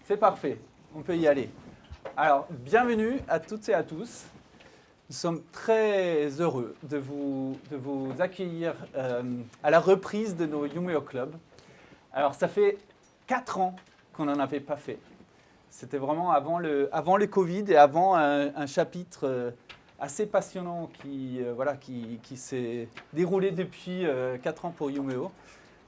C'est parfait, on peut y aller. Alors, bienvenue à toutes et à tous. Nous sommes très heureux de vous accueillir à la reprise de nos Youmeо Club. Alors, ça fait 4 ans qu'on n'en avait pas fait. C'était vraiment avant le Covid et avant un chapitre assez passionnant qui s'est déroulé depuis 4 ans pour Youmeo.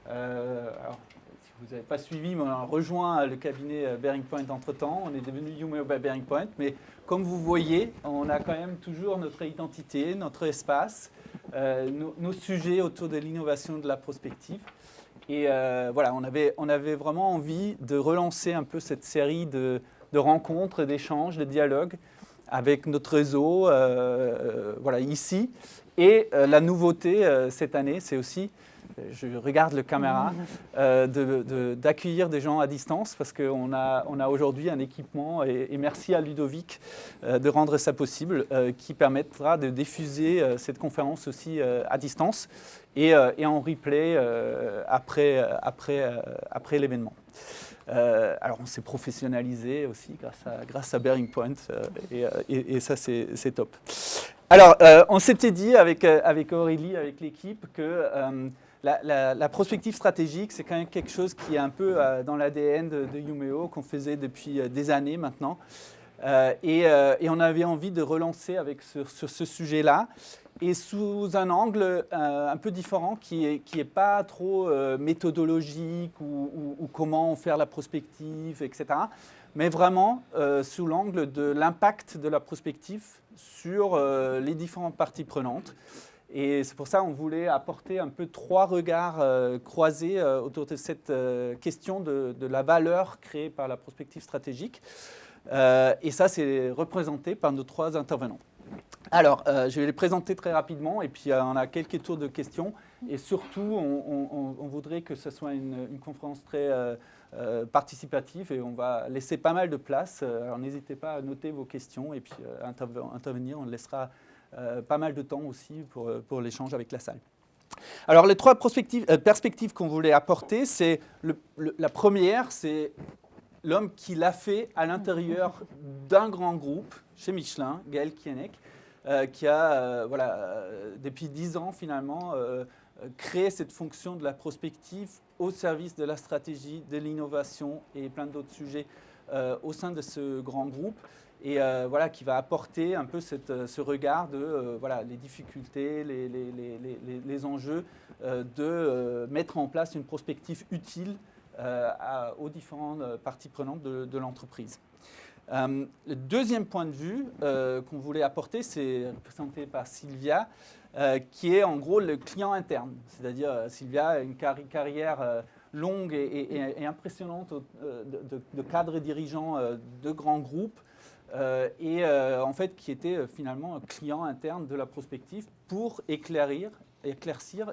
Alors, si vous n'avez pas suivi, mais on a rejoint le cabinet Bearing Point entre-temps. On est devenu Youmeo by Bearing Point. Mais comme vous voyez, on a quand même toujours notre identité, notre espace, nos sujets autour de l'innovation de la prospective. Et voilà, on avait vraiment envie de relancer un peu cette série de rencontres, d'échanges, de dialogues avec notre réseau voilà, ici. Et la nouveauté cette année, c'est aussi, je regarde le caméra, d'accueillir des gens à distance parce qu'on a aujourd'hui un équipement, et merci à Ludovic de rendre ça possible, qui permettra de diffuser cette conférence aussi à distance et en replay après l'événement. Alors on s'est professionnalisé aussi grâce à Bearing Point et ça c'est top. Alors on s'était dit avec Aurélie, avec l'équipe que la prospective stratégique, c'est quand même quelque chose qui est un peu dans l'ADN de Youmeo, qu'on faisait depuis des années maintenant. Et on avait envie de relancer sur ce sujet-là, et sous un angle un peu différent, qui est pas trop méthodologique ou comment faire la prospective, etc. Mais vraiment sous l'angle de l'impact de la prospective sur les différentes parties prenantes. Et c'est pour ça qu'on voulait apporter un peu 3 regards croisés autour de cette question de la valeur créée par la prospective stratégique. Et ça, c'est représenté par nos 3 intervenants. Alors, je vais les présenter très rapidement, et puis on a quelques tours de questions. Et surtout, on voudrait que ce soit une conférence très participative, et on va laisser pas mal de place. Alors, n'hésitez pas à noter vos questions, et puis intervenir. On laissera pas mal de temps aussi pour l'échange avec la salle. Alors, les 3 perspectives qu'on voulait apporter, c'est la première, c'est l'homme qui l'a fait à l'intérieur d'un grand groupe, chez Michelin, Gaël Kiennek, qui a, depuis 10 ans finalement, créé cette fonction de la prospective au service de la stratégie, de l'innovation et plein d'autres sujets au sein de ce grand groupe. Et qui va apporter un peu ce regard de les difficultés, les enjeux de mettre en place une prospective utile aux différentes parties prenantes de l'entreprise. Le deuxième point de vue qu'on voulait apporter, c'est présenté par Sylvia, qui est en gros le client interne. C'est-à-dire, Sylvia a une carrière longue et impressionnante de cadre dirigeant de grands groupes, en fait, qui était finalement un client interne de la prospective pour éclaircir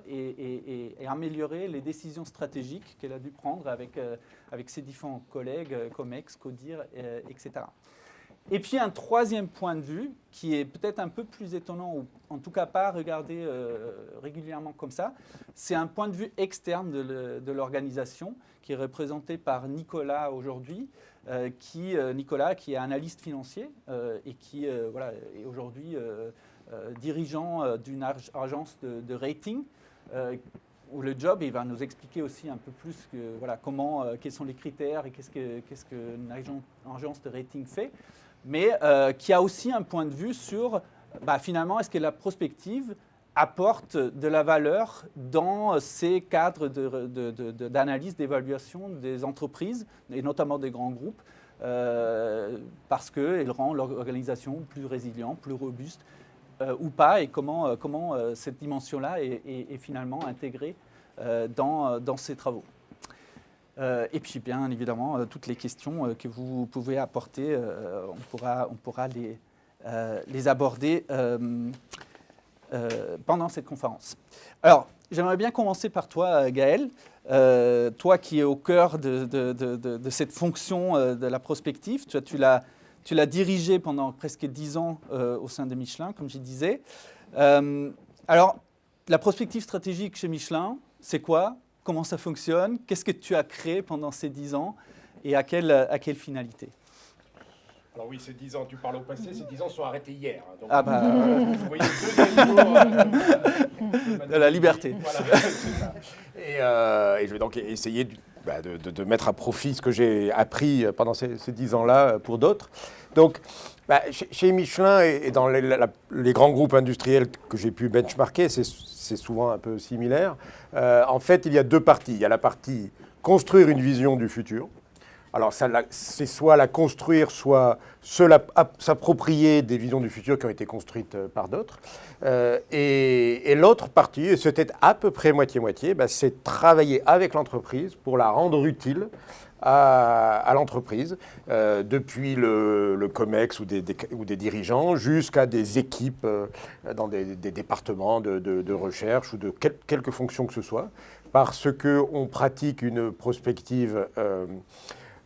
et améliorer les décisions stratégiques qu'elle a dû prendre avec ses différents collègues, Comex, Codir, etc. Et puis un troisième point de vue, qui est peut-être un peu plus étonnant, ou en tout cas pas regardé régulièrement comme ça, c'est un point de vue externe de l'organisation, qui est représenté par Nicolas aujourd'hui, Nicolas qui est analyste financier et qui est aujourd'hui dirigeant d'une agence de rating, où le job, il va nous expliquer aussi un peu plus quels sont les critères et qu'est-ce qu'une agence de rating fait, mais qui a aussi un point de vue sur finalement est-ce que la prospective apporte de la valeur dans ces cadres d'analyse, d'évaluation des entreprises, et notamment des grands groupes, parce qu'elle rend l'organisation plus résiliente, plus robuste, ou pas, et comment cette dimension-là est finalement intégrée dans ces travaux. Et puis, bien évidemment, toutes les questions que vous pouvez apporter, on pourra les aborder pendant cette conférence. Alors, j'aimerais bien commencer par toi, Gaël. Toi qui es au cœur de cette fonction de la prospective, tu l'as dirigée pendant presque 10 ans au sein de Michelin, comme je disais. Alors, la prospective stratégique chez Michelin, c'est quoi? Comment ça fonctionne? Qu'est-ce que tu as créé pendant ces 10 ans? et à quelle finalité? Alors oui, c'est 10 ans, tu parles au passé, ces 10 ans sont arrêtés hier. Hein, donc, Ah bah, vous voyez de la liberté. Voilà, c'est ça. Et je vais donc essayer de mettre à profit ce que j'ai appris pendant ces 10 ans-là pour d'autres. Donc, chez Michelin et dans les grands groupes industriels que j'ai pu benchmarker, c'est souvent un peu similaire. En fait, il y a deux parties. Il y a la partie construire une vision du futur. Alors, c'est soit la construire, soit s'approprier des visions du futur qui ont été construites par d'autres. Et l'autre partie, et c'était à peu près moitié-moitié, c'est travailler avec l'entreprise pour la rendre utile à l'entreprise, depuis le COMEX ou des dirigeants jusqu'à des équipes dans des départements de recherche ou de quelque fonction que ce soit, parce qu'on pratique une prospective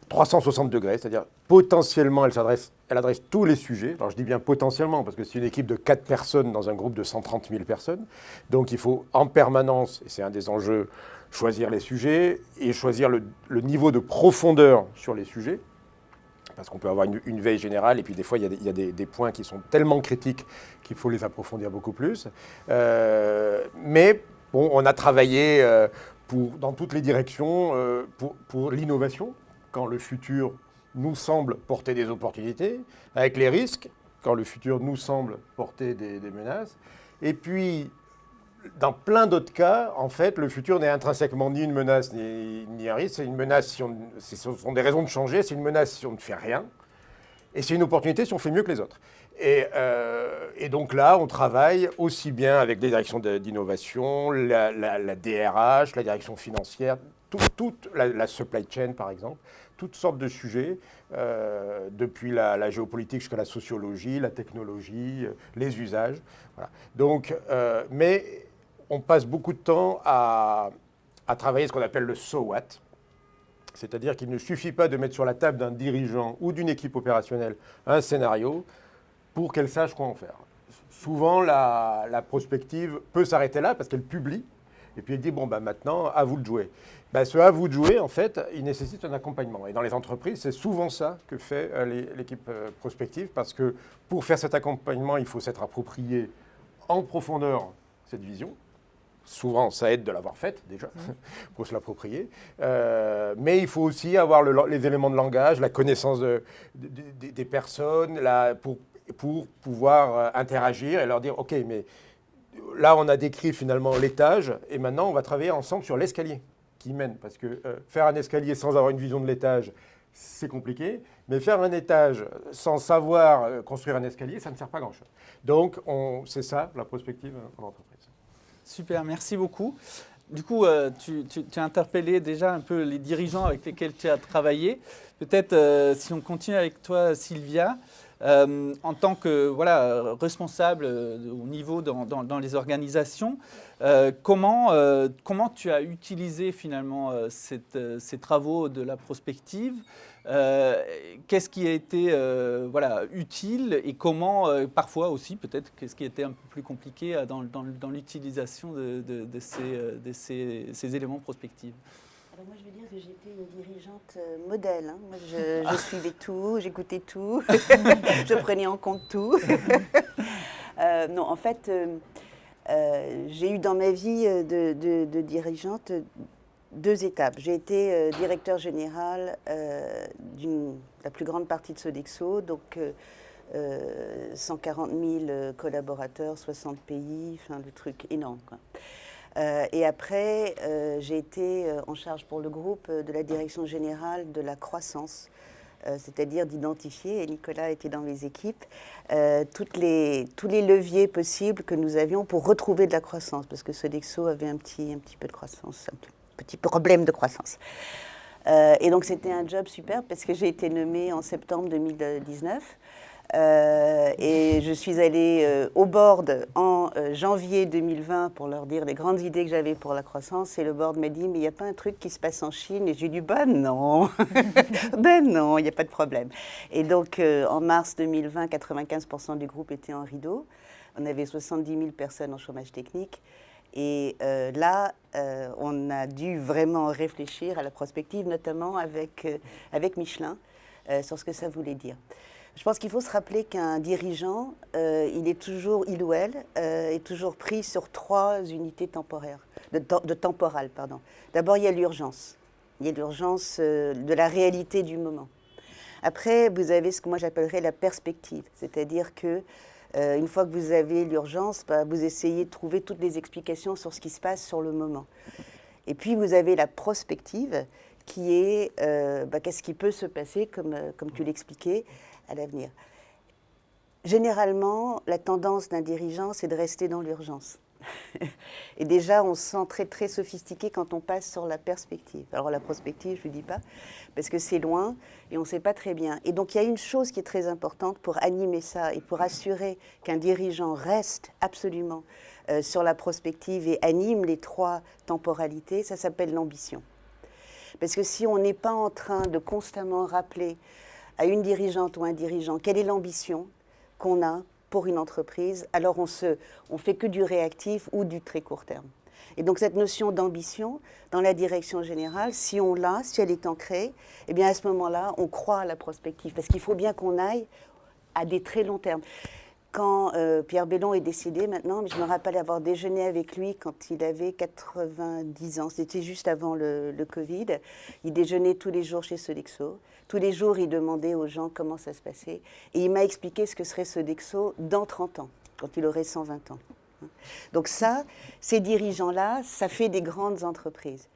360 degrés, c'est-à-dire potentiellement elle adresse tous les sujets. Alors je dis bien potentiellement parce que c'est une équipe de 4 personnes dans un groupe de 130 000 personnes. Donc il faut en permanence, et c'est un des enjeux, choisir les sujets et choisir le niveau de profondeur sur les sujets. Parce qu'on peut avoir une veille générale et puis des fois il y a des points qui sont tellement critiques qu'il faut les approfondir beaucoup plus. Mais bon, on a travaillé dans toutes les directions pour l'innovation, quand le futur nous semble porter des opportunités, avec les risques, quand le futur nous semble porter des menaces. Et puis, dans plein d'autres cas, en fait, le futur n'est intrinsèquement ni une menace ni un risque. C'est une menace ce sont des raisons de changer, c'est une menace si on ne fait rien. Et c'est une opportunité si on fait mieux que les autres. Et donc là, on travaille aussi bien avec les directions d'innovation, la DRH, la direction financière, toute la supply chain, par exemple, toutes sortes de sujets, depuis la géopolitique jusqu'à la sociologie, la technologie, les usages. Voilà. Donc, mais on passe beaucoup de temps à travailler ce qu'on appelle le so what. C'est-à-dire qu'il ne suffit pas de mettre sur la table d'un dirigeant ou d'une équipe opérationnelle un scénario pour qu'elle sache quoi en faire. Souvent, la prospective peut s'arrêter là parce qu'elle publie et puis elle dit, bon, maintenant, à vous de jouer. Ce à vous de jouer, en fait, il nécessite un accompagnement. Et dans les entreprises, c'est souvent ça que fait l'équipe prospective parce que pour faire cet accompagnement, il faut s'être approprié en profondeur cette vision. Souvent, ça aide de l'avoir faite, déjà, pour se l'approprier. Mais il faut aussi avoir les éléments de langage, la connaissance des personnes, pour pouvoir interagir et leur dire, OK, mais là, on a décrit finalement l'étage, et maintenant, on va travailler ensemble sur l'escalier qui mène. Parce que faire un escalier sans avoir une vision de l'étage, c'est compliqué. Mais faire un étage sans savoir construire un escalier, ça ne sert pas à grand-chose. Donc, c'est ça, la prospective en entreprise. Super, merci beaucoup. Du coup, tu as interpellé déjà un peu les dirigeants avec lesquels tu as travaillé. Peut-être, si on continue avec toi, Sylvia, en tant que responsable au niveau dans les organisations, comment tu as utilisé finalement ces travaux de la prospective? Qu'est-ce qui a été utile et comment, parfois aussi, peut-être, qu'est-ce qui était un peu plus compliqué dans l'utilisation de ces éléments prospectifs? Alors moi, je veux dire que j'étais une dirigeante modèle. Hein. Moi, je suivais tout, j'écoutais tout, je prenais en compte tout. Non, en fait, j'ai eu dans ma vie de dirigeante 2 étapes. J'ai été directeur général de la plus grande partie de Sodexo, donc 140 000 collaborateurs, 60 pays, enfin le truc énorme, quoi. Et après, j'ai été en charge pour le groupe de la direction générale de la croissance, c'est-à-dire d'identifier, et Nicolas était dans mes équipes, tous les leviers possibles que nous avions pour retrouver de la croissance, parce que Sodexo avait un petit peu de croissance, un petit problème de croissance. Et donc c'était un job super parce que j'ai été nommée en septembre 2019. Et je suis allée au board en janvier 2020 pour leur dire les grandes idées que j'avais pour la croissance. Et le board m'a dit, mais il n'y a pas un truc qui se passe en Chine? Et j'ai dit, ben non, ben non, il n'y a pas de problème. Et donc en mars 2020, 95% du groupe était en rideau. On avait 70 000 personnes en chômage technique. Et là, on a dû vraiment réfléchir à la prospective, notamment avec Michelin, sur ce que ça voulait dire. Je pense qu'il faut se rappeler qu'un dirigeant, il ou elle, est toujours pris sur 3 unités temporaires, de temporales, pardon. D'abord, il y a l'urgence. Il y a l'urgence de la réalité du moment. Après, vous avez ce que moi j'appellerais la perspective, c'est-à-dire que une fois que vous avez l'urgence, vous essayez de trouver toutes les explications sur ce qui se passe sur le moment. Et puis vous avez la prospective, qui est qu'est-ce qui peut se passer, comme tu l'expliquais, à l'avenir. Généralement, la tendance d'un dirigeant, c'est de rester dans l'urgence. Et déjà, on se sent très, très sophistiqué quand on passe sur la perspective. Alors la prospective, je ne dis pas, parce que c'est loin et on ne sait pas très bien. Et donc, il y a une chose qui est très importante pour animer ça et pour assurer qu'un dirigeant reste absolument sur la prospective et anime les 3 temporalités, ça s'appelle l'ambition. Parce que si on n'est pas en train de constamment rappeler à une dirigeante ou un dirigeant quelle est l'ambition qu'on a pour une entreprise, alors on fait que du réactif ou du très court terme. Et donc cette notion d'ambition, dans la direction générale, si on l'a, si elle est ancrée, eh bien à ce moment-là, on croit à la prospective, parce qu'il faut bien qu'on aille à des très longs termes. Quand Pierre Bellon est décédé maintenant, je me rappelle avoir déjeuné avec lui quand il avait 90 ans, c'était juste avant le Covid. Il déjeunait tous les jours chez Sodexo. Tous les jours, il demandait aux gens comment ça se passait. Et il m'a expliqué ce que serait Sodexo dans 30 ans, quand il aurait 120 ans. Donc ça, ces dirigeants-là, ça fait des grandes entreprises.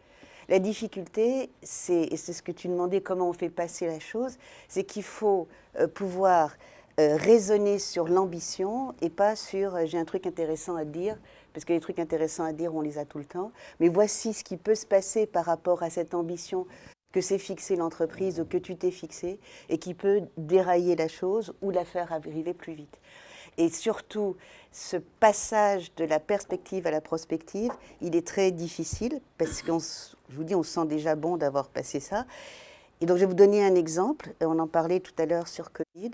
La difficulté, et c'est ce que tu demandais, comment on fait passer la chose, c'est qu'il faut pouvoir raisonner sur l'ambition et pas sur j'ai un truc intéressant à dire, parce que les trucs intéressants à dire, on les a tout le temps. Mais voici ce qui peut se passer par rapport à cette ambition que s'est fixée l'entreprise ou que tu t'es fixé et qui peut dérailler la chose ou la faire arriver plus vite. Et surtout, ce passage de la perspective à la prospective, il est très difficile parce que, je vous dis, on se sent déjà bon d'avoir passé ça. Et donc, je vais vous donner un exemple. On en parlait tout à l'heure sur Covid.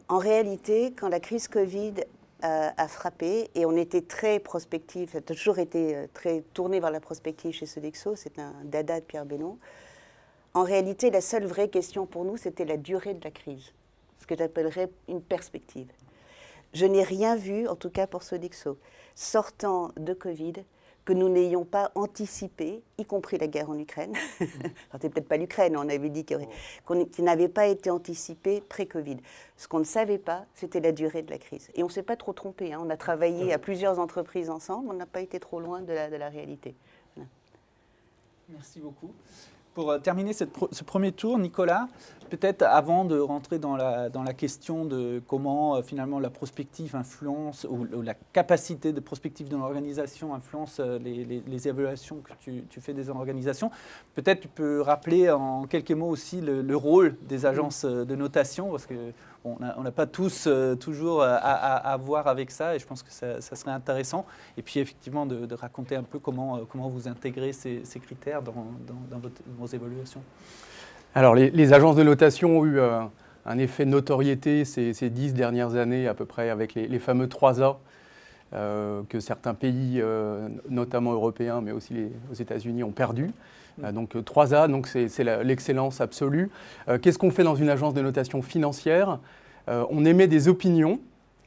En réalité, quand la crise Covid a frappé, et on était très prospectif, ça a toujours été très tourné vers la prospective chez Sodexo, c'est un dada de Pierre Bellon. En réalité, la seule vraie question pour nous, c'était la durée de la crise, ce que j'appellerais une perspective. Je n'ai rien vu, en tout cas pour Sodexo, sortant de Covid, que nous n'ayons pas anticipé, y compris la guerre en Ukraine. C'était peut-être pas l'Ukraine, on avait dit qu'il n'avait pas été anticipé pré-Covid. Ce qu'on ne savait pas, c'était la durée de la crise. Et on ne s'est pas trop trompé. On a travaillé à plusieurs entreprises ensemble, on n'a pas été trop loin de la réalité. Voilà. Merci beaucoup. Pour terminer ce premier tour, Nicolas, peut-être avant de rentrer dans la question de comment finalement la prospective influence, ou la capacité de prospective d'une organisation influence les évaluations que tu fais des organisations, peut-être tu peux rappeler en quelques mots aussi le rôle des agences de notation, parce que on n'a pas tous toujours à voir avec ça, et je pense que ça serait intéressant. Et puis effectivement de raconter un peu comment vous intégrez ces critères dans vos évaluations. Alors les agences de notation ont eu un effet de notoriété ces 10 dernières années à peu près, avec les fameux 3A que certains pays, notamment européens, mais aussi aux États-Unis, ont perdu. Donc 3A, donc c'est l'excellence absolue. Qu'est-ce qu'on fait dans une agence de notation financière ? On émet des opinions,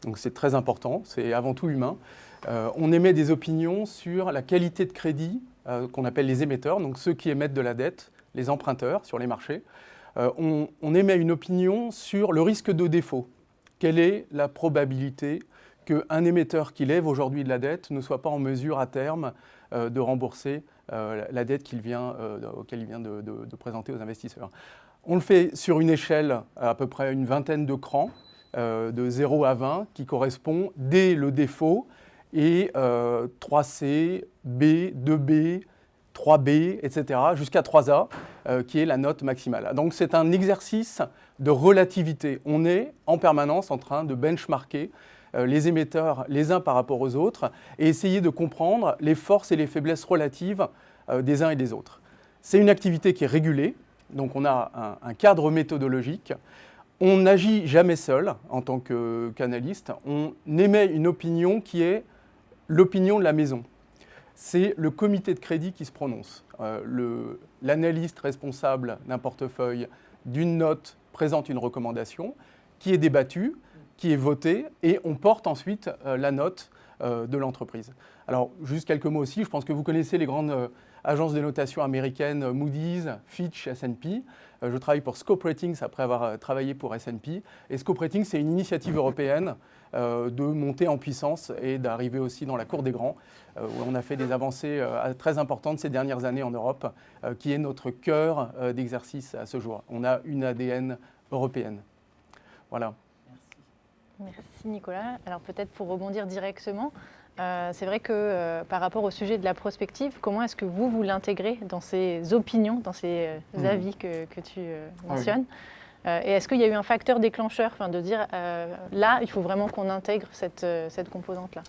donc c'est très important, c'est avant tout humain. On émet des opinions sur la qualité de crédit qu'on appelle les émetteurs, donc ceux qui émettent de la dette, les emprunteurs sur les marchés. On émet une opinion sur le risque de défaut. Quelle est la probabilité qu'un émetteur qui lève aujourd'hui de la dette ne soit pas en mesure à terme de rembourser la dette auquel il vient de présenter aux investisseurs. On le fait sur une échelle à peu près une vingtaine de crans, de 0 à 20, qui correspond dès le défaut, et 3C, B, 2B, 3B, etc., jusqu'à 3A, qui est la note maximale. Donc c'est un exercice de relativité. On est en permanence en train de benchmarker les émetteurs les uns par rapport aux autres et essayer de comprendre les forces et les faiblesses relatives des uns et des autres. C'est une activité qui est régulée, donc on a un cadre méthodologique. On n'agit jamais seul en tant qu'analyste. On émet une opinion qui est l'opinion de la maison. c'est le comité de crédit qui se prononce. L'analyste responsable d'un portefeuille d'une note présente une recommandation qui est débattue, qui est votée, et on porte ensuite la note de l'entreprise. Alors, juste quelques mots aussi, je pense que vous connaissez les grandes agences de notation américaines, Moody's, Fitch, S&P. Je travaille pour Scope Ratings après avoir travaillé pour S&P. Et Scope Ratings, c'est une initiative européenne de monter en puissance et d'arriver aussi dans la cour des grands, où on a fait des avancées très importantes ces dernières années en Europe, qui est notre cœur d'exercice à ce jour. On a une ADN européenne. Voilà. Merci Nicolas. Alors peut-être pour rebondir directement, c'est vrai que par rapport au sujet de la prospective, comment est-ce que vous l'intégrez dans ces opinions, dans ces avis que tu mentionnes? Et est-ce qu'il y a eu un facteur déclencheur, de dire là, il faut vraiment qu'on intègre cette composante-là?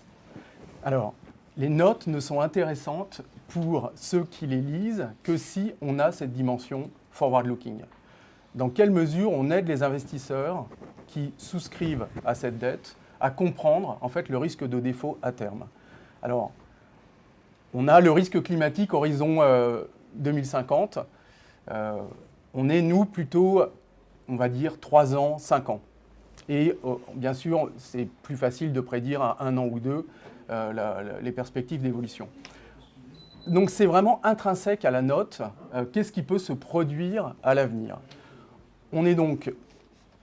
Alors, les notes ne sont intéressantes pour ceux qui les lisent que si on a cette dimension forward-looking. Dans quelle mesure on aide les investisseurs qui souscrivent à cette dette à comprendre en fait le risque de défaut à terme. Alors, on a le risque climatique horizon 2050. On est, nous, plutôt, on va dire, 3 ans, 5 ans. Et bien sûr, c'est plus facile de prédire à 1 an ou 2 les perspectives d'évolution. Donc, c'est vraiment intrinsèque à la note. Qu'est-ce qui peut se produire à l'avenir?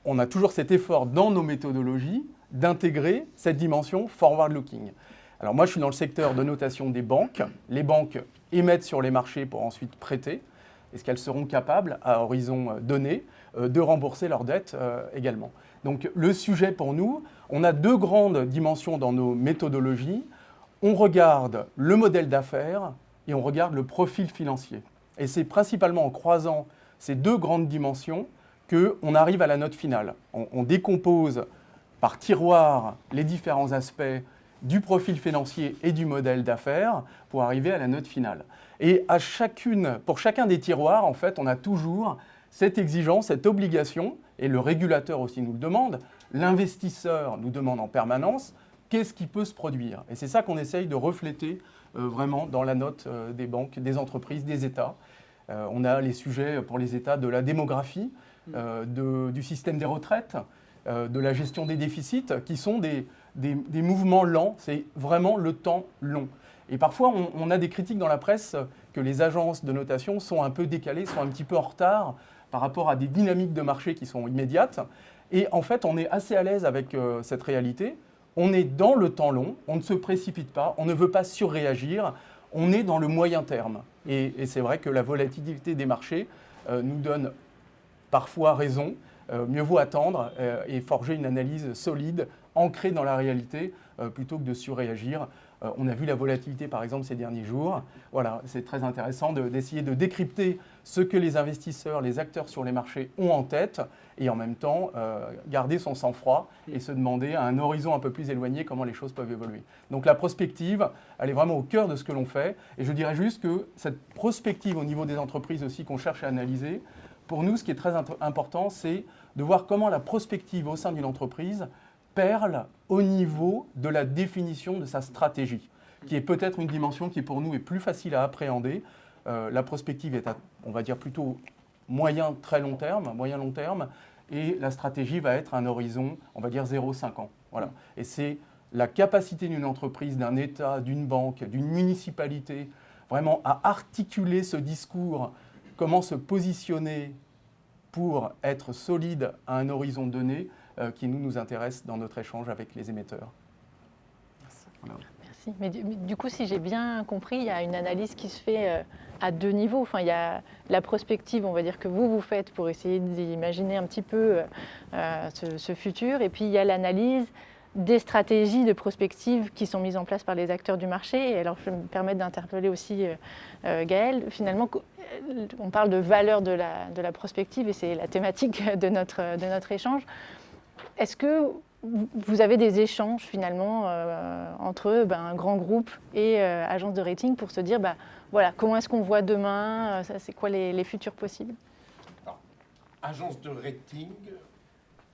On a toujours cet effort dans nos méthodologies d'intégrer cette dimension forward-looking. Alors moi, je suis dans le secteur de notation des banques. Les banques émettent sur les marchés pour ensuite prêter. Est-ce qu'elles seront capables, à horizon donné, de rembourser leurs dettes également? Donc le sujet pour nous, on a 2 grandes dimensions dans nos méthodologies. On regarde le modèle d'affaires et on regarde le profil financier. Et c'est principalement en croisant ces 2 grandes dimensions qu'on arrive à la note finale. On décompose par tiroir les différents aspects du profil financier et du modèle d'affaires pour arriver à la note finale. Et pour chacun des tiroirs, en fait, on a toujours cette exigence, cette obligation, et le régulateur aussi nous le demande, l'investisseur nous demande en permanence qu'est-ce qui peut se produire. Et c'est ça qu'on essaye de refléter vraiment dans la note des banques, des entreprises, des États. On a les sujets pour les États de la démographie, du système des retraites, de la gestion des déficits, qui sont des mouvements lents. C'est vraiment le temps long. Et parfois, on a des critiques dans la presse que les agences de notation sont un peu décalées, sont un petit peu en retard par rapport à des dynamiques de marché qui sont immédiates. Et en fait, on est assez à l'aise avec cette réalité. On est dans le temps long, on ne se précipite pas, on ne veut pas surréagir, on est dans le moyen terme. Et c'est vrai que la volatilité des marchés nous donne parfois raison. Mieux vaut attendre et forger une analyse solide, ancrée dans la réalité, plutôt que de surréagir. On a vu la volatilité, par exemple, ces derniers jours. Voilà, c'est très intéressant d'essayer de décrypter ce que les investisseurs, les acteurs sur les marchés ont en tête et en même temps garder son sang-froid et se demander à un horizon un peu plus éloigné comment les choses peuvent évoluer. Donc la prospective, elle est vraiment au cœur de ce que l'on fait. Et je dirais juste que cette prospective au niveau des entreprises aussi qu'on cherche à analyser, pour nous, ce qui est très important, c'est de voir comment la prospective au sein d'une entreprise perle au niveau de la définition de sa stratégie, qui est peut-être une dimension qui pour nous est plus facile à appréhender. La prospective est à, on va dire, plutôt moyen long terme, et la stratégie va être un horizon, on va dire 0,5 ans. Voilà. Et c'est la capacité d'une entreprise, d'un État, d'une banque, d'une municipalité, vraiment à articuler ce discours, comment se positionner pour être solide à un horizon donné, qui nous intéresse dans notre échange avec les émetteurs. Voilà. Merci. Mais du coup, si j'ai bien compris, il y a une analyse qui se fait à 2 niveaux. Enfin, il y a la prospective, on va dire, que vous faites pour essayer d'imaginer un petit peu ce futur. Et puis, il y a l'analyse des stratégies de prospective qui sont mises en place par les acteurs du marché. Et alors, je vais me permettre d'interpeller aussi Gaëlle. Finalement, on parle de valeur de la prospective et c'est la thématique de notre échange. Est-ce que vous avez des échanges finalement entre un grand groupe et agence de rating pour se dire voilà, comment est-ce qu'on voit demain, c'est quoi les futurs possibles? Alors, agence de rating,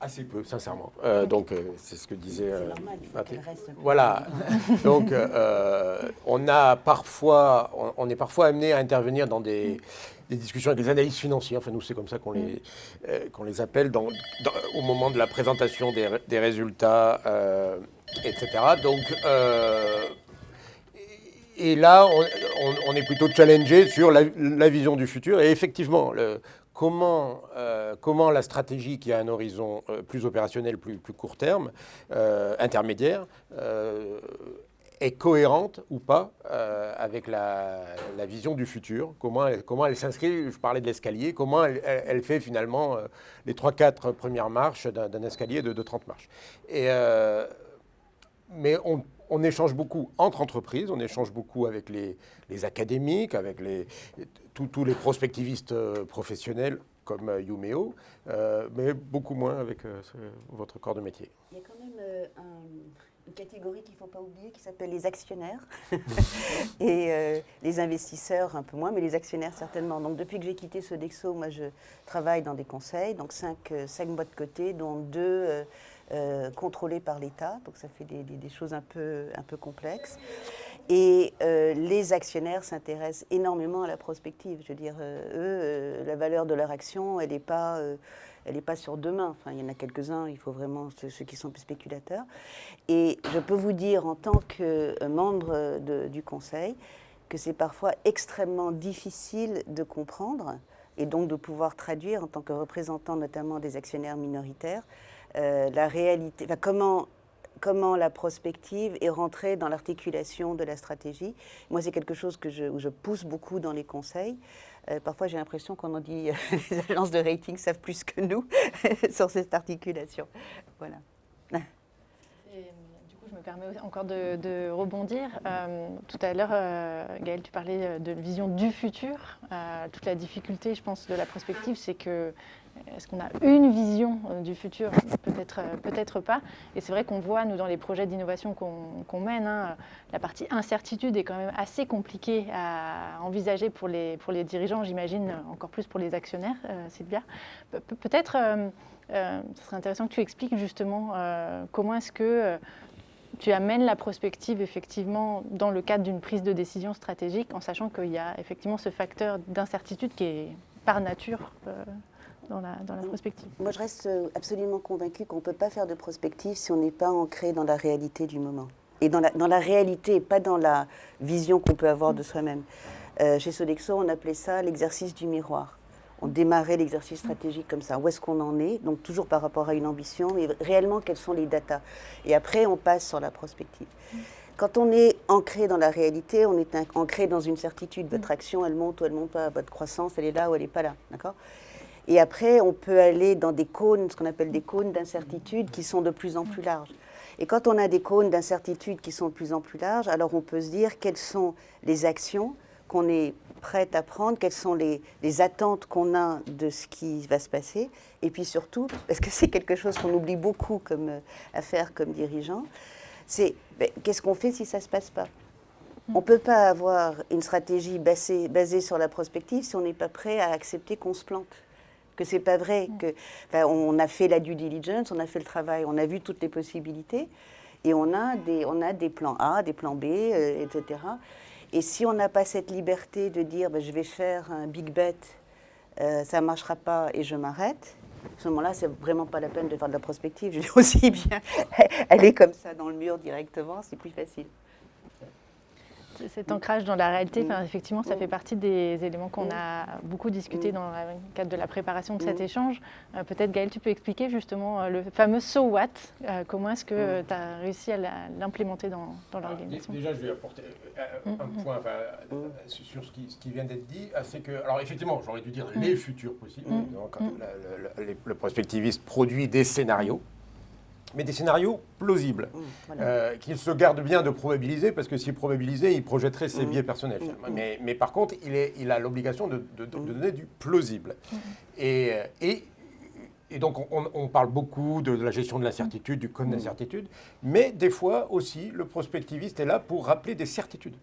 Assez peu, sincèrement. Donc, c'est ce que disait. C'est normal, il faut qu'elle reste. Voilà. Donc, on est parfois amené à intervenir dans des discussions avec des analystes financiers. Enfin, nous, c'est comme ça qu'on les appelle au moment de la présentation des résultats, etc. Donc, et là, on est plutôt challengé sur la vision du futur. Et effectivement, comment la stratégie qui a un horizon plus opérationnel, plus court terme, intermédiaire, est cohérente ou pas avec la vision du futur, comment elle s'inscrit, je parlais de l'escalier, comment elle fait finalement les 3-4 premières marches d'un escalier de 30 marches. Mais on échange beaucoup entre entreprises, on échange beaucoup avec les académiques, avec tous les prospectivistes professionnels comme Youméo, mais beaucoup moins avec votre corps de métier. Il y a quand même une catégorie qu'il ne faut pas oublier qui s'appelle les actionnaires et les investisseurs un peu moins, mais les actionnaires certainement. Donc depuis que j'ai quitté Sodexo, moi je travaille dans des conseils, donc 5 boîtes cotées, dont 2 contrôlées par l'État, donc ça fait des choses un peu complexes. Et les actionnaires s'intéressent énormément à la prospective. Je veux dire, eux, la valeur de leur action, elle n'est pas sur demain. Enfin, il y en a quelques-uns, il faut vraiment ceux qui sont plus spéculateurs. Et je peux vous dire, en tant que membre du Conseil, que c'est parfois extrêmement difficile de comprendre et donc de pouvoir traduire, en tant que représentant notamment des actionnaires minoritaires, la réalité, enfin, comment la prospective est rentrée dans l'articulation de la stratégie. Moi, c'est quelque chose où je pousse beaucoup dans les conseils. Parfois, j'ai l'impression qu'on en dit les agences de rating savent plus que nous sur cette articulation. Voilà. Du coup, je me permets encore de rebondir. Tout à l'heure, Gaëlle, tu parlais de vision du futur. Toute la difficulté, je pense, de la prospective, c'est que est-ce qu'on a une vision du futur? Peut-être pas. Et c'est vrai qu'on voit, nous, dans les projets d'innovation qu'on mène, la partie incertitude est quand même assez compliquée à envisager pour les dirigeants, j'imagine, encore plus pour les actionnaires, Sylvia. Peut-être, ce serait intéressant que tu expliques justement comment est-ce que tu amènes la prospective, effectivement, dans le cadre d'une prise de décision stratégique, en sachant qu'il y a effectivement ce facteur d'incertitude qui est par nature dans la prospective. Moi, je reste absolument convaincue qu'on ne peut pas faire de prospective si on n'est pas ancré dans la réalité du moment. Et dans la réalité, pas dans la vision qu'on peut avoir de soi-même. Chez Sodexo, on appelait ça l'exercice du miroir. On démarrait l'exercice stratégique comme ça. Où est-ce qu'on en est? Donc toujours par rapport à une ambition, mais réellement, quelles sont les datas? Et après, on passe sur la prospective. Quand on est ancré dans la réalité, on est ancré dans une certitude. Votre action, elle monte ou elle ne monte pas. Votre croissance, elle est là ou elle n'est pas là. D'accord? Et après, on peut aller dans des cônes, ce qu'on appelle des cônes d'incertitude, qui sont de plus en plus larges. Et quand on a des cônes d'incertitude qui sont de plus en plus larges, alors on peut se dire quelles sont les actions qu'on est prête à prendre, quelles sont les attentes qu'on a de ce qui va se passer. Et puis surtout, parce que c'est quelque chose qu'on oublie beaucoup à faire comme dirigeant, c'est qu'est-ce qu'on fait si ça ne se passe pas? On ne peut pas avoir une stratégie basée sur la prospective si on n'est pas prêt à accepter qu'on se plante. Que c'est pas vrai, on a fait la due diligence, on a fait le travail, on a vu toutes les possibilités, et on a des plans A, des plans B, etc. Et si on n'a pas cette liberté de dire je vais faire un big bet, ça ne marchera pas et je m'arrête, à ce moment-là, c'est vraiment pas la peine de faire de la prospective. Je dis aussi bien aller comme ça dans le mur directement, c'est plus facile. Cet ancrage dans la réalité, effectivement, ça fait partie des éléments qu'on a beaucoup discuté dans le cadre de la préparation de cet échange. Peut-être, Gaëlle, tu peux expliquer justement le fameux « so what », comment est-ce que tu as réussi à l'implémenter dans l'organisation? Déjà, je vais apporter un point sur ce qui vient d'être dit. C'est que, alors effectivement, j'aurais dû dire les futurs possibles. Donc, le prospectiviste produit des scénarios. Mais des scénarios plausibles, qu'il se garde bien de probabiliser, parce que s'il probabilisait, il projetterait ses biais personnels. Mais par contre, il a l'obligation de donner du plausible. Et donc, on parle beaucoup de la gestion de l'incertitude, du cône d'incertitude, mais des fois aussi, le prospectiviste est là pour rappeler des certitudes.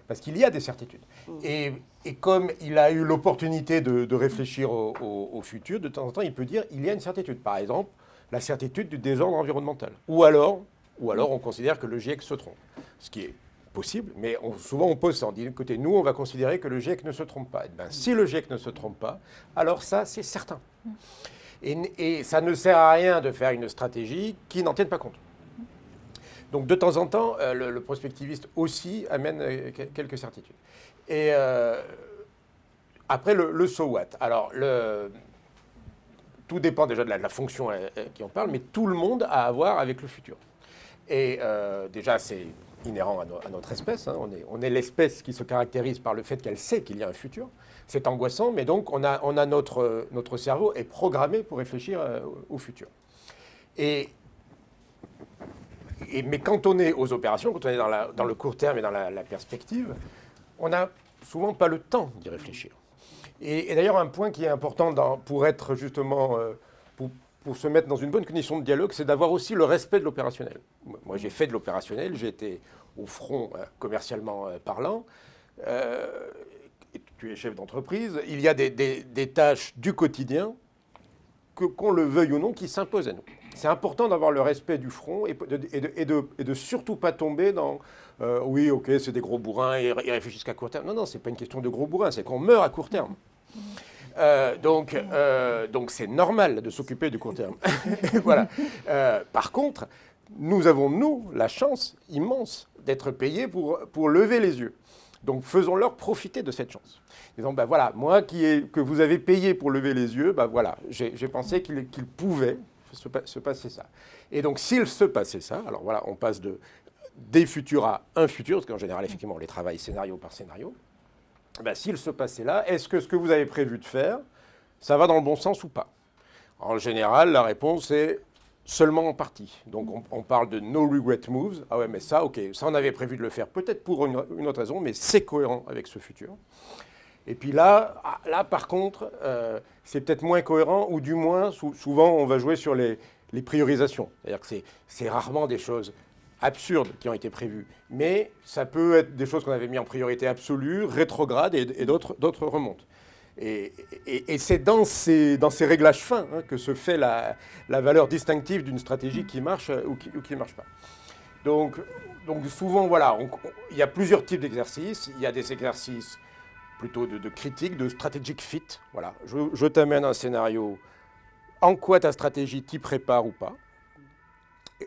Parce qu'il y a des certitudes. Et comme il a eu l'opportunité de réfléchir au futur, de temps en temps, il peut dire il y a une certitude. Par exemple, la certitude du désordre environnemental. Ou alors on considère que le GIEC se trompe. Ce qui est possible, mais souvent on pose ça. On dit, écoutez, nous, on va considérer que le GIEC ne se trompe pas. Et bien, si le GIEC ne se trompe pas, alors ça, c'est certain. Et ça ne sert à rien de faire une stratégie qui n'en tienne pas compte. Donc, de temps en temps, le prospectiviste aussi amène quelques certitudes. Et après, le so what. Alors, tout dépend déjà de la fonction qui on parle, mais tout le monde a à voir avec le futur. Et déjà, c'est inhérent à notre espèce. Hein. On est l'espèce qui se caractérise par le fait qu'elle sait qu'il y a un futur. C'est angoissant, mais donc on a notre cerveau est programmé pour réfléchir au futur. Mais quand on est aux opérations, quand on est dans le court terme et dans la perspective, on n'a souvent pas le temps d'y réfléchir. Et d'ailleurs, un point qui est important pour être justement, pour se mettre dans une bonne condition de dialogue, c'est d'avoir aussi le respect de l'opérationnel. Moi, j'ai fait de l'opérationnel, j'ai été au front commercialement parlant. Tu es chef d'entreprise, il y a des tâches du quotidien, qu'on le veuille ou non, qui s'imposent à nous. C'est important d'avoir le respect du front et de surtout pas tomber dans oui, ok, c'est des gros bourrins, ils réfléchissent qu'à court terme. Non, c'est pas une question de gros bourrins, c'est qu'on meurt à court terme. Donc c'est normal de s'occuper du court terme. Voilà. Par contre, nous avons, nous, la chance immense d'être payés pour lever les yeux. Donc faisons-leur profiter de cette chance. Disons, ben voilà, moi que vous avez payé pour lever les yeux, ben voilà, j'ai pensé qu'il pouvait se passer ça. Et donc s'il se passait ça, alors voilà, on passe des futurs à un futur, parce qu'en général, effectivement, on les travaille scénario par scénario. Ben, s'il se passait là, est-ce que ce que vous avez prévu de faire, ça va dans le bon sens ou pas? En général, la réponse est seulement en partie. Donc on parle de no regret moves. Ah ouais, mais ça, ok, ça on avait prévu de le faire peut-être pour une autre raison, mais c'est cohérent avec ce futur. Et puis là par contre, c'est peut-être moins cohérent, ou du moins, souvent, on va jouer sur les priorisations. C'est-à-dire que c'est rarement des choses absurdes qui ont été prévues, mais ça peut être des choses qu'on avait mis en priorité absolue, rétrograde, et d'autres remontent. Et c'est dans ces réglages fins que se fait la valeur distinctive d'une stratégie qui marche ou qui ne marche pas. Donc souvent, voilà, il y a plusieurs types d'exercices. Il y a des exercices plutôt de critique, de strategic fit. Voilà, je t'amène un scénario, en quoi ta stratégie t'y prépare ou pas.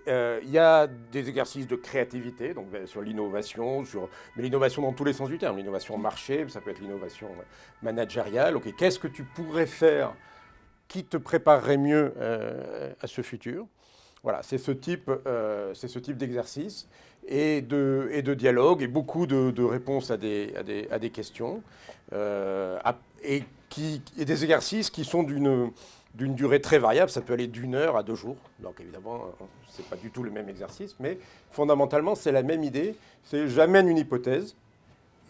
Il y a des exercices de créativité, donc sur l'innovation, mais l'innovation dans tous les sens du terme. L'innovation marché, ça peut être l'innovation managériale. Okay, qu'est-ce que tu pourrais faire qui te préparerait mieux à ce futur? Voilà, c'est ce type d'exercice et de dialogue et beaucoup de réponses à des questions et des exercices qui sont d'une durée très variable. Ça peut aller d'1 heure à 2 jours. Donc évidemment, ce n'est pas du tout le même exercice, mais fondamentalement, c'est la même idée. C'est j'amène une hypothèse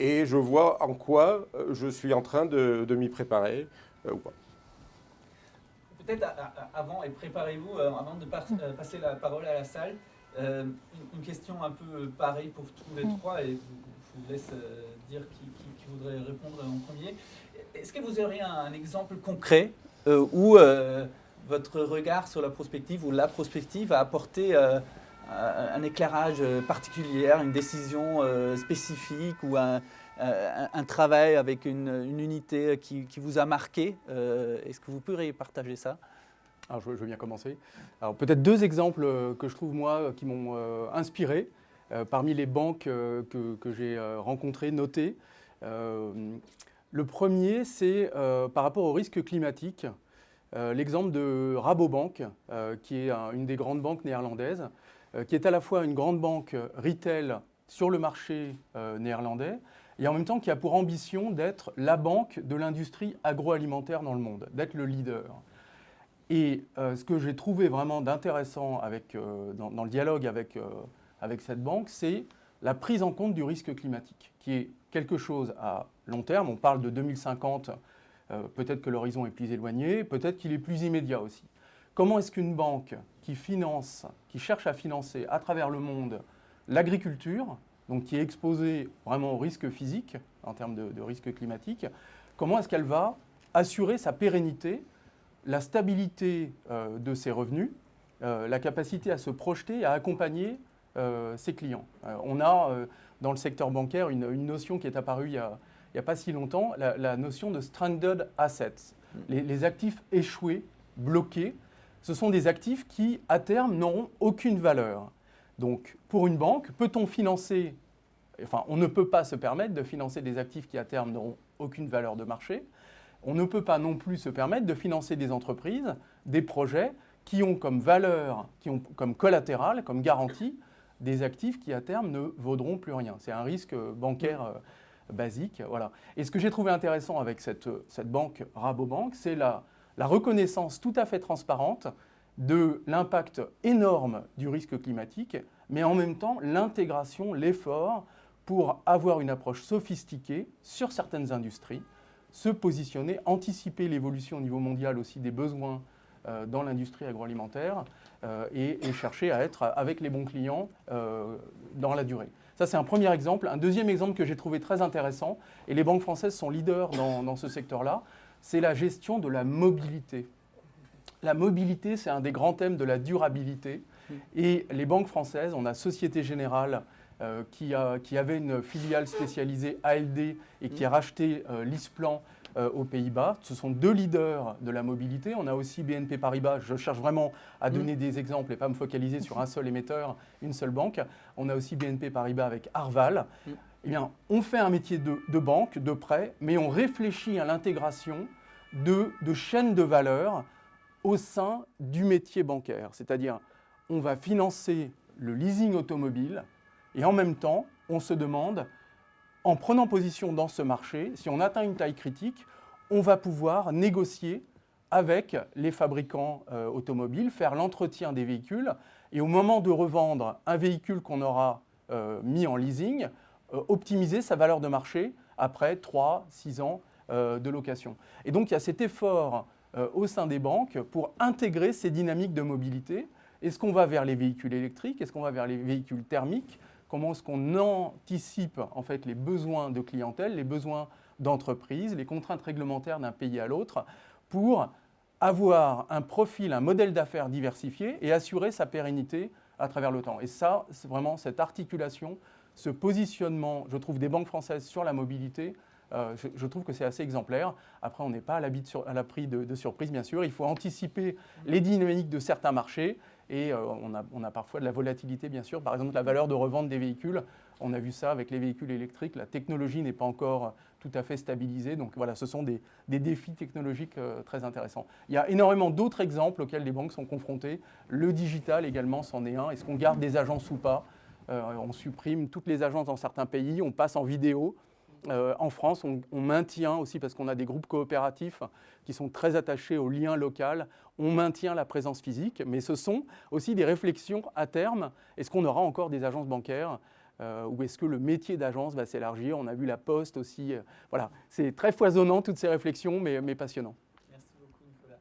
et je vois en quoi je suis en train de m'y préparer ou pas. Peut-être avant, et préparez-vous, avant de passer la parole à la salle, une question un peu pareille pour tous les trois, et je vous laisse dire qui voudrait répondre en premier. Est-ce que vous auriez un exemple concret où votre regard sur la prospective ou la prospective a apporté un éclairage particulier, une décision spécifique ou un travail avec une unité qui vous a marqué? Est-ce que vous pourriez partager ça? Alors, je veux bien commencer. Alors, peut-être 2 exemples que je trouve, moi, qui m'ont inspiré parmi les banques que j'ai rencontrées, notées. Le premier, c'est par rapport au risque climatique. L'exemple de Rabobank, qui est une des grandes banques néerlandaises, qui est à la fois une grande banque retail sur le marché néerlandais, et en même temps qui a pour ambition d'être la banque de l'industrie agroalimentaire dans le monde, d'être le leader. Et ce que j'ai trouvé vraiment d'intéressant dans le dialogue avec cette banque, c'est la prise en compte du risque climatique, qui est quelque chose à long terme. On parle de 2050, peut-être que l'horizon est plus éloigné, peut-être qu'il est plus immédiat aussi. Comment est-ce qu'une banque qui cherche à financer à travers le monde l'agriculture, donc qui est exposée vraiment au risque physique, en termes de risque climatique, comment est-ce qu'elle va assurer sa pérennité, la stabilité de ses revenus, la capacité à se projeter, à accompagner ses clients. On a dans le secteur bancaire une notion qui est apparue il n'y a pas si longtemps, la notion de stranded assets. Les actifs échoués, bloqués, ce sont des actifs qui, à terme, n'auront aucune valeur. Donc, pour une banque, peut-on financer, enfin, on ne peut pas se permettre de financer des actifs qui, à terme, n'auront aucune valeur de marché. On ne peut pas non plus se permettre de financer des entreprises, des projets qui ont comme valeur, qui ont comme collatéral, comme garantie, des actifs qui, à terme, ne vaudront plus rien. C'est un risque bancaire basique. Voilà. Et ce que j'ai trouvé intéressant avec cette banque Rabobank, c'est la reconnaissance tout à fait transparente de l'impact énorme du risque climatique, mais en même temps l'intégration, l'effort pour avoir une approche sophistiquée sur certaines industries, se positionner, anticiper l'évolution au niveau mondial aussi des besoins dans l'industrie agroalimentaire et chercher à être avec les bons clients dans la durée. Ça, c'est un premier exemple. Un deuxième exemple que j'ai trouvé très intéressant, et les banques françaises sont leaders dans ce secteur-là, c'est la gestion de la mobilité. La mobilité, c'est un des grands thèmes de la durabilité. Et les banques françaises, on a Société Générale qui avait une filiale spécialisée ALD et qui a racheté LeasePlan aux Pays-Bas. Ce sont deux leaders de la mobilité. On a aussi BNP Paribas. Je cherche vraiment à donner des exemples et pas me focaliser sur un seul émetteur, une seule banque. On a aussi BNP Paribas avec Arval. Eh bien, on fait un métier de banque, de prêt, mais on réfléchit à l'intégration de chaînes de valeur au sein du métier bancaire. C'est-à-dire, on va financer le leasing automobile et en même temps, on se demande, en prenant position dans ce marché, si on atteint une taille critique, on va pouvoir négocier avec les fabricants automobiles, faire l'entretien des véhicules et au moment de revendre un véhicule qu'on aura mis en leasing, optimiser sa valeur de marché après 3-6 ans de location. Et donc, il y a cet effort au sein des banques pour intégrer ces dynamiques de mobilité. Est-ce qu'on va vers les véhicules électriques? Est-ce qu'on va vers les véhicules thermiques? Comment est-ce qu'on anticipe en fait, les besoins de clientèle, les besoins d'entreprise, les contraintes réglementaires d'un pays à l'autre pour avoir un profil, un modèle d'affaires diversifié et assurer sa pérennité à travers le temps. Et ça, c'est vraiment cette articulation, ce positionnement, je trouve, des banques françaises sur la mobilité, je trouve que c'est assez exemplaire. Après, on n'est pas à l'abri de surprises, bien sûr. Il faut anticiper les dynamiques de certains marchés et on a parfois de la volatilité, bien sûr. Par exemple, la valeur de revente des véhicules, on a vu ça avec les véhicules électriques. La technologie n'est pas encore tout à fait stabilisée. Donc voilà, ce sont des défis technologiques très intéressants. Il y a énormément d'autres exemples auxquels les banques sont confrontées. Le digital également, c'en est un. Est-ce qu'on garde des agences ou pas? On supprime toutes les agences dans certains pays, on passe en vidéo. En France, on maintient aussi, parce qu'on a des groupes coopératifs qui sont très attachés au lien local, on maintient la présence physique, mais ce sont aussi des réflexions à terme. Est-ce qu'on aura encore des agences bancaires ou est-ce que le métier d'agence va s'élargir? On a vu la Poste aussi. Voilà, c'est très foisonnant toutes ces réflexions, mais passionnant. Merci beaucoup, Nicolas.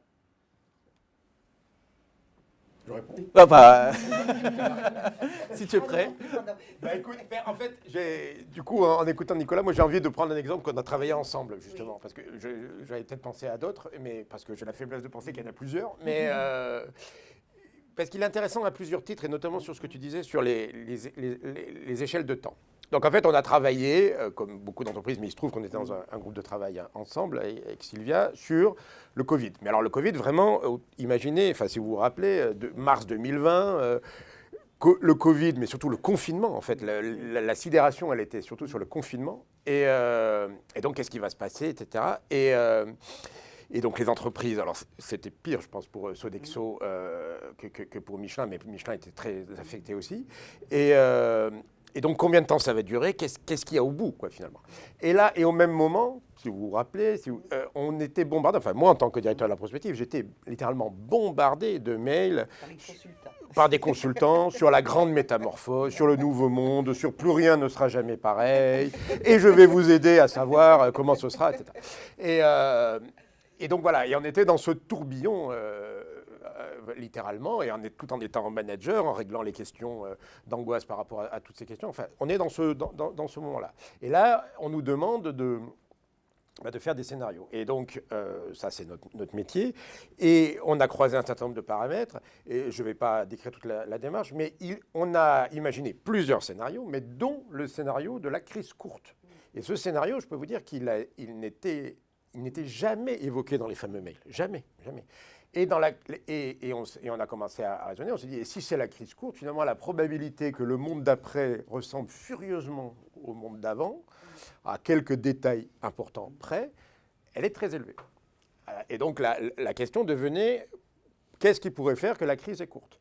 Je réponds. Si tu es prêt. Bah écoute, en fait, du coup, en écoutant Nicolas, moi j'ai envie de prendre un exemple qu'on a travaillé ensemble, justement, parce que j'avais peut-être pensé à d'autres, mais parce que j'ai la faiblesse de penser qu'il y en a plusieurs, mais parce qu'il est intéressant à plusieurs titres, et notamment sur ce que tu disais sur les échelles de temps. Donc en fait, on a travaillé, comme beaucoup d'entreprises, mais il se trouve qu'on était dans un groupe de travail ensemble avec Sylvia, sur le Covid. Mais alors le Covid, vraiment, imaginez, enfin si vous vous rappelez, de mars 2020, le Covid, mais surtout le confinement, en fait, la sidération, elle était surtout sur le confinement. Et donc, qu'est-ce qui va se passer, etc. Et donc, les entreprises, alors c'était pire, je pense, pour Sodexo que pour Michelin, mais Michelin était très affecté aussi. Et donc, combien de temps ça va durer? Qu'est-ce qu'il y a au bout, quoi, finalement? Et là, et au même moment, si vous vous rappelez, on était bombardé, enfin, moi, en tant que directeur de la prospective, j'étais littéralement bombardé de mails par des consultants sur la grande métamorphose, sur le nouveau monde, sur plus rien ne sera jamais pareil, et je vais vous aider à savoir comment ce sera, etc. Et donc, voilà, et on était dans ce tourbillon littéralement, et tout en étant manager, en réglant les questions d'angoisse par rapport à toutes ces questions. Enfin, on est dans ce moment-là. Et là, on nous demande de faire des scénarios. Et donc, ça, c'est notre métier. Et on a croisé un certain nombre de paramètres. Et je ne vais pas décrire toute la démarche, mais on a imaginé plusieurs scénarios, mais dont le scénario de la crise courte. Et ce scénario, je peux vous dire qu'il n'était jamais évoqué dans les fameux mails. Jamais, jamais. Et on a commencé à raisonner. On s'est dit, et si c'est la crise courte, finalement, la probabilité que le monde d'après ressemble furieusement au monde d'avant, à quelques détails importants près, elle est très élevée. Et donc, la question devenait, qu'est-ce qui pourrait faire que la crise est courte ?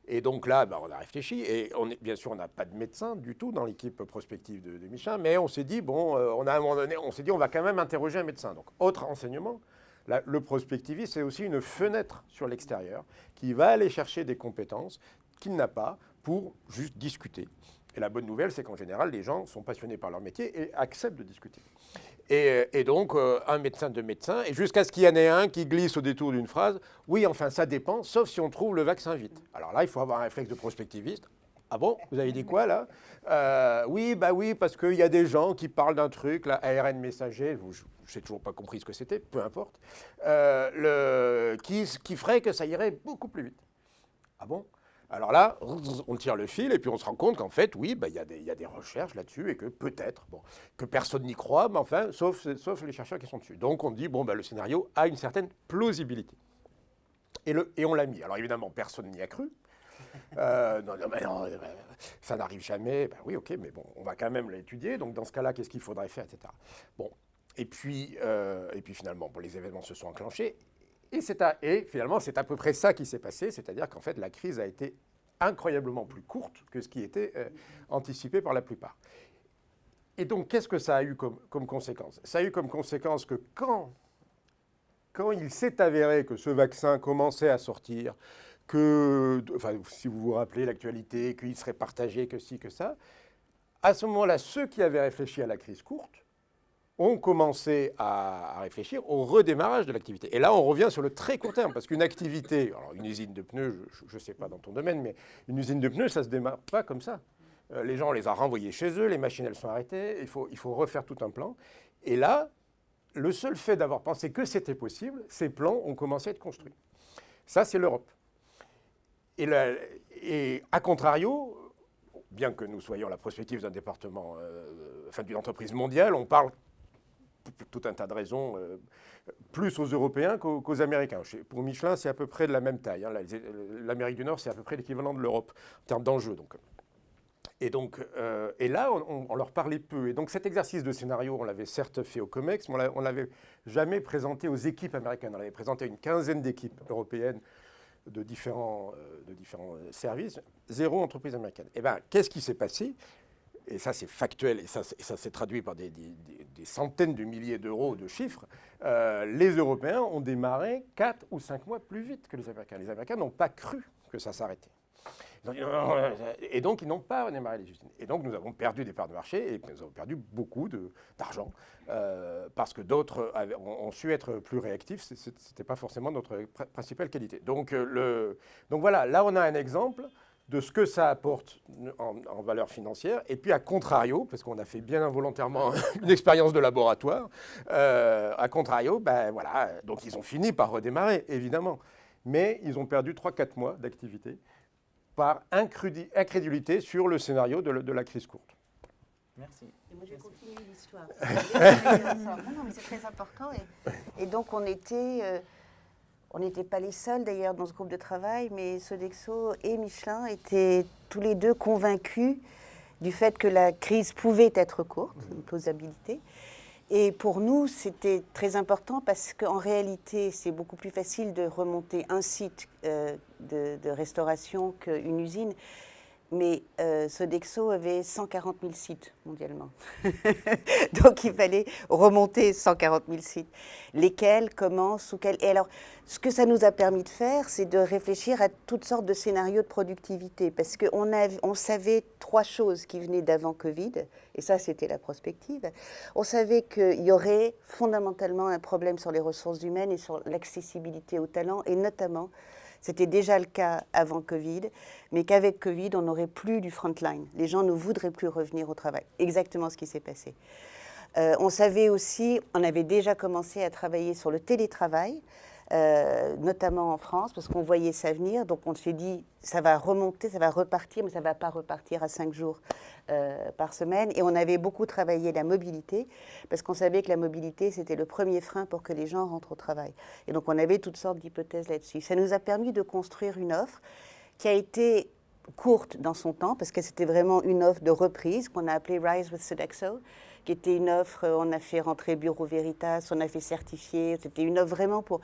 Et donc là, on a réfléchi, et bien sûr, on n'a pas de médecin du tout dans l'équipe prospective de Michelin, mais on s'est dit, on a à un moment donné, on s'est dit, on va quand même interroger un médecin. Donc, autre enseignement, le prospectivisme, c'est aussi une fenêtre sur l'extérieur qui va aller chercher des compétences qu'il n'a pas pour juste discuter. Et la bonne nouvelle, c'est qu'en général, les gens sont passionnés par leur métier et acceptent de discuter. Et donc, un médecin de médecin, et jusqu'à ce qu'il y en ait un qui glisse au détour d'une phrase, oui, enfin, ça dépend, sauf si on trouve le vaccin vite. Alors là, il faut avoir un réflexe de prospectiviste. Ah bon, vous avez dit quoi là ? Oui, parce qu'il y a des gens qui parlent d'un truc, là, ARN messager, je n'ai toujours pas compris ce que c'était, peu importe, qui ferait que ça irait beaucoup plus vite. Ah bon ? Alors là, on tire le fil et puis on se rend compte qu'en fait, oui, il y a des recherches là-dessus et que peut-être, que personne n'y croit, mais enfin, sauf les chercheurs qui sont dessus. Donc on dit, le scénario a une certaine plausibilité. Et on l'a mis. Alors évidemment, personne n'y a cru. Non, ça n'arrive jamais. Oui, ok, mais on va quand même l'étudier. Donc dans ce cas-là, qu'est-ce qu'il faudrait faire, etc. Et puis finalement, les événements se sont enclenchés. Et finalement, c'est à peu près ça qui s'est passé, c'est-à-dire qu'en fait, la crise a été incroyablement plus courte que ce qui était anticipé par la plupart. Et donc, qu'est-ce que ça a eu comme conséquence ? Ça a eu comme conséquence que quand il s'est avéré que ce vaccin commençait à sortir, si vous vous rappelez l'actualité, qu'il serait partagé, que ci, que ça, à ce moment-là, ceux qui avaient réfléchi à la crise courte ont commencé à réfléchir au redémarrage de l'activité. Et là, on revient sur le très court terme, parce qu'une activité, alors une usine de pneus, je ne sais pas dans ton domaine, mais une usine de pneus, ça ne se démarre pas comme ça. Les gens, on les a renvoyés chez eux, les machines, elles sont arrêtées, il faut refaire tout un plan. Et là, le seul fait d'avoir pensé que c'était possible, ces plans ont commencé à être construits. Ça, c'est l'Europe. Et à contrario, bien que nous soyons la prospective d'un département, d'une entreprise mondiale, on parle pour tout un tas de raisons, plus aux Européens qu'aux Américains. Pour Michelin, c'est à peu près de la même taille. L'Amérique du Nord, c'est à peu près l'équivalent de l'Europe en termes d'enjeux. Et là, on leur parlait peu. Et donc cet exercice de scénario, on l'avait certes fait au COMEX, mais on ne l'avait jamais présenté aux équipes américaines. On l'avait présenté à une quinzaine d'équipes européennes de différents services, 0 entreprise américaine. Eh bien, qu'est-ce qui s'est passé ? Et ça, c'est factuel, et ça s'est traduit par des centaines de milliers d'euros de chiffres. Les Européens ont démarré 4 ou 5 mois plus vite que les Américains. Les Américains n'ont pas cru que ça s'arrêtait. Et donc, ils n'ont pas redémarré les usines. Et donc, nous avons perdu des parts de marché, et nous avons perdu beaucoup d'argent, parce que d'autres ont su être plus réactifs. Ce n'était pas forcément notre principale qualité. Donc voilà, là, on a un exemple de ce que ça apporte en valeur financière, et puis à contrario, parce qu'on a fait bien involontairement une expérience de laboratoire, à contrario, donc ils ont fini par redémarrer, évidemment, mais ils ont perdu 3-4 mois d'activité par incrédulité sur le scénario de la crise courte. Merci. Et moi, je vais continuer l'histoire. Non, mais c'est très important. Et donc, on n'était pas les seuls d'ailleurs dans ce groupe de travail, mais Sodexo et Michelin étaient tous les deux convaincus du fait que la crise pouvait être courte, une plausibilité. Et pour nous, c'était très important parce qu'en réalité, c'est beaucoup plus facile de remonter un site de restauration qu'une usine. Mais Sodexo avait 140 000 sites mondialement. Donc il fallait remonter 140 000 sites. Lesquels, comment, sous quel... Et alors, Ce que ça nous a permis de faire, c'est de réfléchir à toutes sortes de scénarios de productivité, parce qu'on savait 3 choses qui venaient d'avant Covid, et ça, c'était la prospective. On savait qu'il y aurait fondamentalement un problème sur les ressources humaines et sur l'accessibilité aux talents, et notamment, c'était déjà le cas avant Covid, mais qu'avec Covid, on n'aurait plus du frontline. Les gens ne voudraient plus revenir au travail. Exactement ce qui s'est passé. On savait aussi, on avait déjà commencé à travailler sur le télétravail, notamment en France, parce qu'on voyait ça venir. Donc on s'est dit, ça va remonter, ça va repartir, mais ça ne va pas repartir à 5 jours par semaine. Et on avait beaucoup travaillé la mobilité, parce qu'on savait que la mobilité, c'était le premier frein pour que les gens rentrent au travail. Et donc on avait toutes sortes d'hypothèses là-dessus. Ça nous a permis de construire une offre qui a été courte dans son temps, parce que c'était vraiment une offre de reprise qu'on a appelée Rise with Sodexo, qui était une offre, on a fait rentrer Bureau Veritas, on a fait certifier, c'était une offre vraiment pour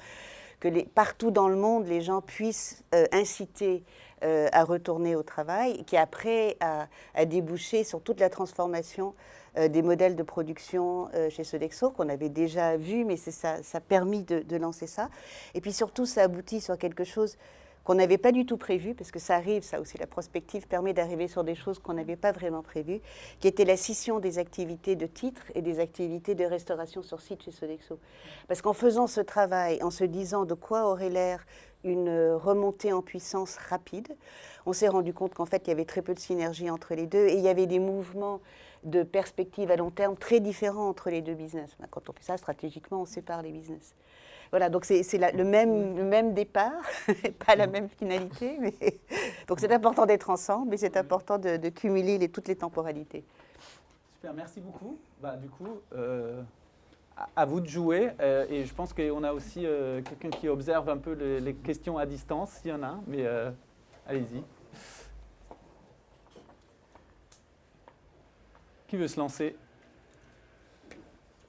que partout dans le monde, les gens puissent inciter à retourner au travail, qui après a débouché sur toute la transformation des modèles de production chez Sodexo, qu'on avait déjà vu, mais ça a permis de lancer ça. Et puis surtout, ça aboutit sur quelque chose qu'on n'avait pas du tout prévu, parce que ça arrive, ça aussi, la prospective permet d'arriver sur des choses qu'on n'avait pas vraiment prévues, qui était la scission des activités de titre et des activités de restauration sur site chez Sodexo. Parce qu'en faisant ce travail, en se disant de quoi aurait l'air une remontée en puissance rapide, on s'est rendu compte qu'en fait, il y avait très peu de synergie entre les deux, et il y avait des mouvements de perspective à long terme très différents entre les deux business. Quand on fait ça, stratégiquement, on sépare les business. Voilà, donc c'est le même départ, pas la même finalité. Mais donc c'est important d'être ensemble, mais c'est important de cumuler toutes les temporalités. Super, merci beaucoup. Du coup, à vous de jouer. Et je pense qu'on a aussi quelqu'un qui observe un peu les questions à distance, s'il y en a. Mais allez-y. Qui veut se lancer?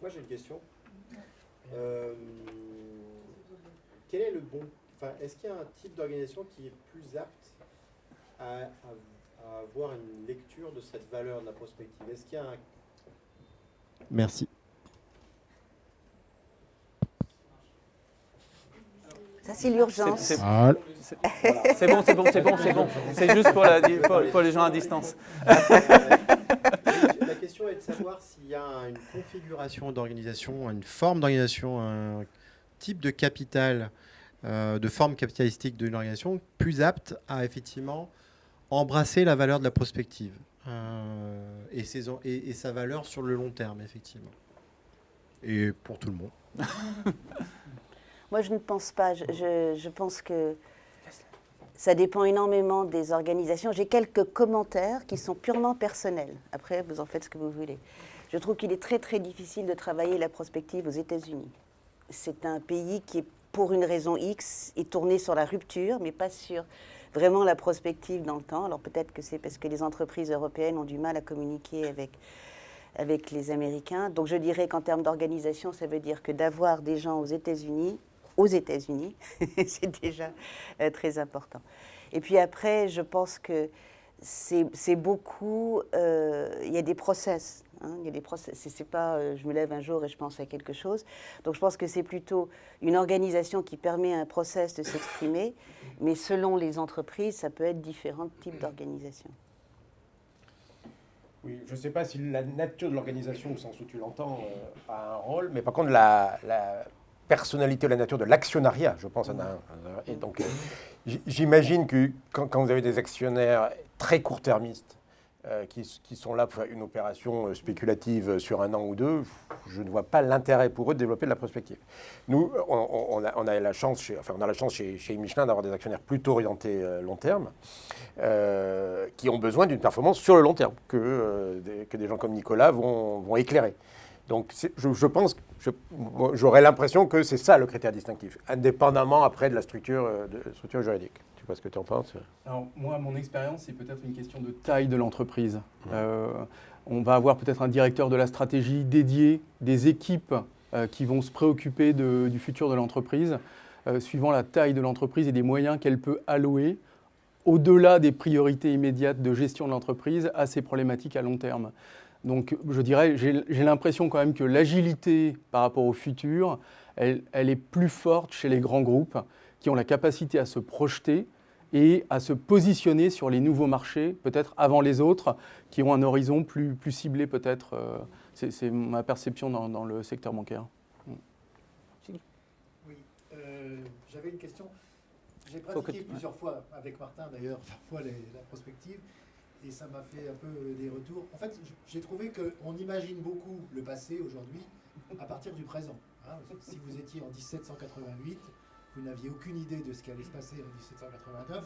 Moi, j'ai une question. Quel est le bon... Enfin, est-ce qu'il y a un type d'organisation qui est plus apte à avoir une lecture de cette valeur de la prospective? Est-ce qu'il y a un... Merci. Ça, c'est l'urgence. C'est bon. C'est juste pour les gens à distance. La question est de savoir s'il y a une configuration d'organisation, une forme d'organisation, un type de capital, de forme capitalistique d'une organisation plus apte à effectivement embrasser la valeur de la prospective et sa valeur sur le long terme, effectivement. Et pour tout le monde. Moi, je ne pense pas. Je pense que ça dépend énormément des organisations. J'ai quelques commentaires qui sont purement personnels. Après, vous en faites ce que vous voulez. Je trouve qu'il est très, très difficile de travailler la prospective aux États-Unis. C'est un pays qui est, pour une raison X, est tourné sur la rupture, mais pas sur vraiment la prospective dans le temps. Alors peut-être que c'est parce que les entreprises européennes ont du mal à communiquer avec les Américains. Donc je dirais qu'en termes d'organisation, ça veut dire que d'avoir des gens aux États-Unis, c'est déjà très important. Et puis après, je pense que c'est beaucoup... Il y a des process. Il y a des process. C'est pas je me lève un jour et je pense à quelque chose. Donc je pense que c'est plutôt une organisation qui permet à un process de s'exprimer, mais selon les entreprises, ça peut être différents types d'organisations. Oui, je ne sais pas si la nature de l'organisation, au sens où tu l'entends, a un rôle, mais par contre, la personnalité, la nature de l'actionnariat, je pense, en a un. Et donc, j'imagine que quand vous avez des actionnaires très court-termistes, qui sont là pour faire une opération spéculative sur 1 an ou 2, je ne vois pas l'intérêt pour eux de développer de la prospective. Nous, on a la chance chez Michelin d'avoir des actionnaires plutôt orientés long terme, qui ont besoin d'une performance sur le long terme, que des gens comme Nicolas vont éclairer. Donc je pense, j'aurais l'impression que c'est ça le critère distinctif, indépendamment après de la structure juridique. Tu vois ce que tu en penses? Alors moi, mon expérience, c'est peut-être une question de taille de l'entreprise. On va avoir peut-être un directeur de la stratégie dédié, des équipes qui vont se préoccuper du futur de l'entreprise, suivant la taille de l'entreprise et des moyens qu'elle peut allouer, au-delà des priorités immédiates de gestion de l'entreprise, à ces problématiques à long terme. Donc je dirais, j'ai l'impression quand même que l'agilité par rapport au futur, elle est plus forte chez les grands groupes qui ont la capacité à se projeter et à se positionner sur les nouveaux marchés, peut-être avant les autres, qui ont un horizon plus ciblé peut-être. C'est ma perception dans le secteur bancaire. Oui, j'avais une question. J'ai pratiqué plusieurs fois avec Martin d'ailleurs, parfois la prospective, et ça m'a fait un peu des retours. En fait, j'ai trouvé qu'on imagine beaucoup le passé aujourd'hui à partir du présent. Hein. Si vous étiez en 1788, vous n'aviez aucune idée de ce qui allait se passer en 1789.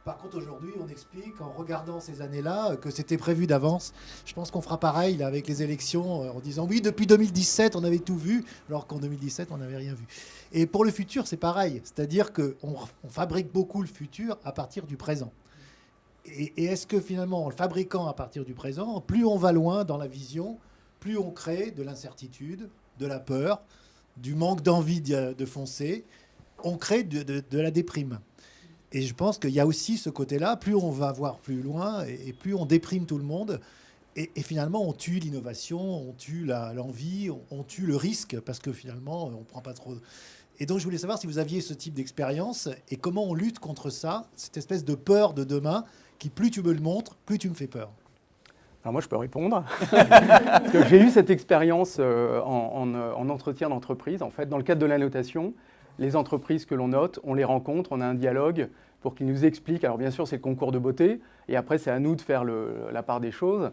Par contre, aujourd'hui, on explique en regardant ces années-là que c'était prévu d'avance. Je pense qu'on fera pareil là, avec les élections en disant oui, depuis 2017, on avait tout vu, alors qu'en 2017, on n'avait rien vu. Et pour le futur, c'est pareil. C'est-à-dire qu'on fabrique beaucoup le futur à partir du présent. Et est-ce que finalement, en le fabriquant à partir du présent, plus on va loin dans la vision, plus on crée de l'incertitude, de la peur, du manque d'envie de foncer, on crée de la déprime. Et je pense qu'il y a aussi ce côté-là, plus on va voir plus loin et plus on déprime tout le monde. Et finalement, on tue l'innovation, on tue l'envie, on tue le risque, parce que finalement, on ne prend pas trop... Et donc, je voulais savoir si vous aviez ce type d'expérience et comment on lutte contre ça, cette espèce de peur de demain qui, plus tu me le montres, plus tu me fais peur. Alors moi, je peux répondre. Parce que j'ai eu cette expérience en entretien d'entreprise. En fait, dans le cadre de la notation, les entreprises que l'on note, on les rencontre, on a un dialogue pour qu'ils nous expliquent. Alors bien sûr, c'est le concours de beauté, et après, c'est à nous de faire la part des choses.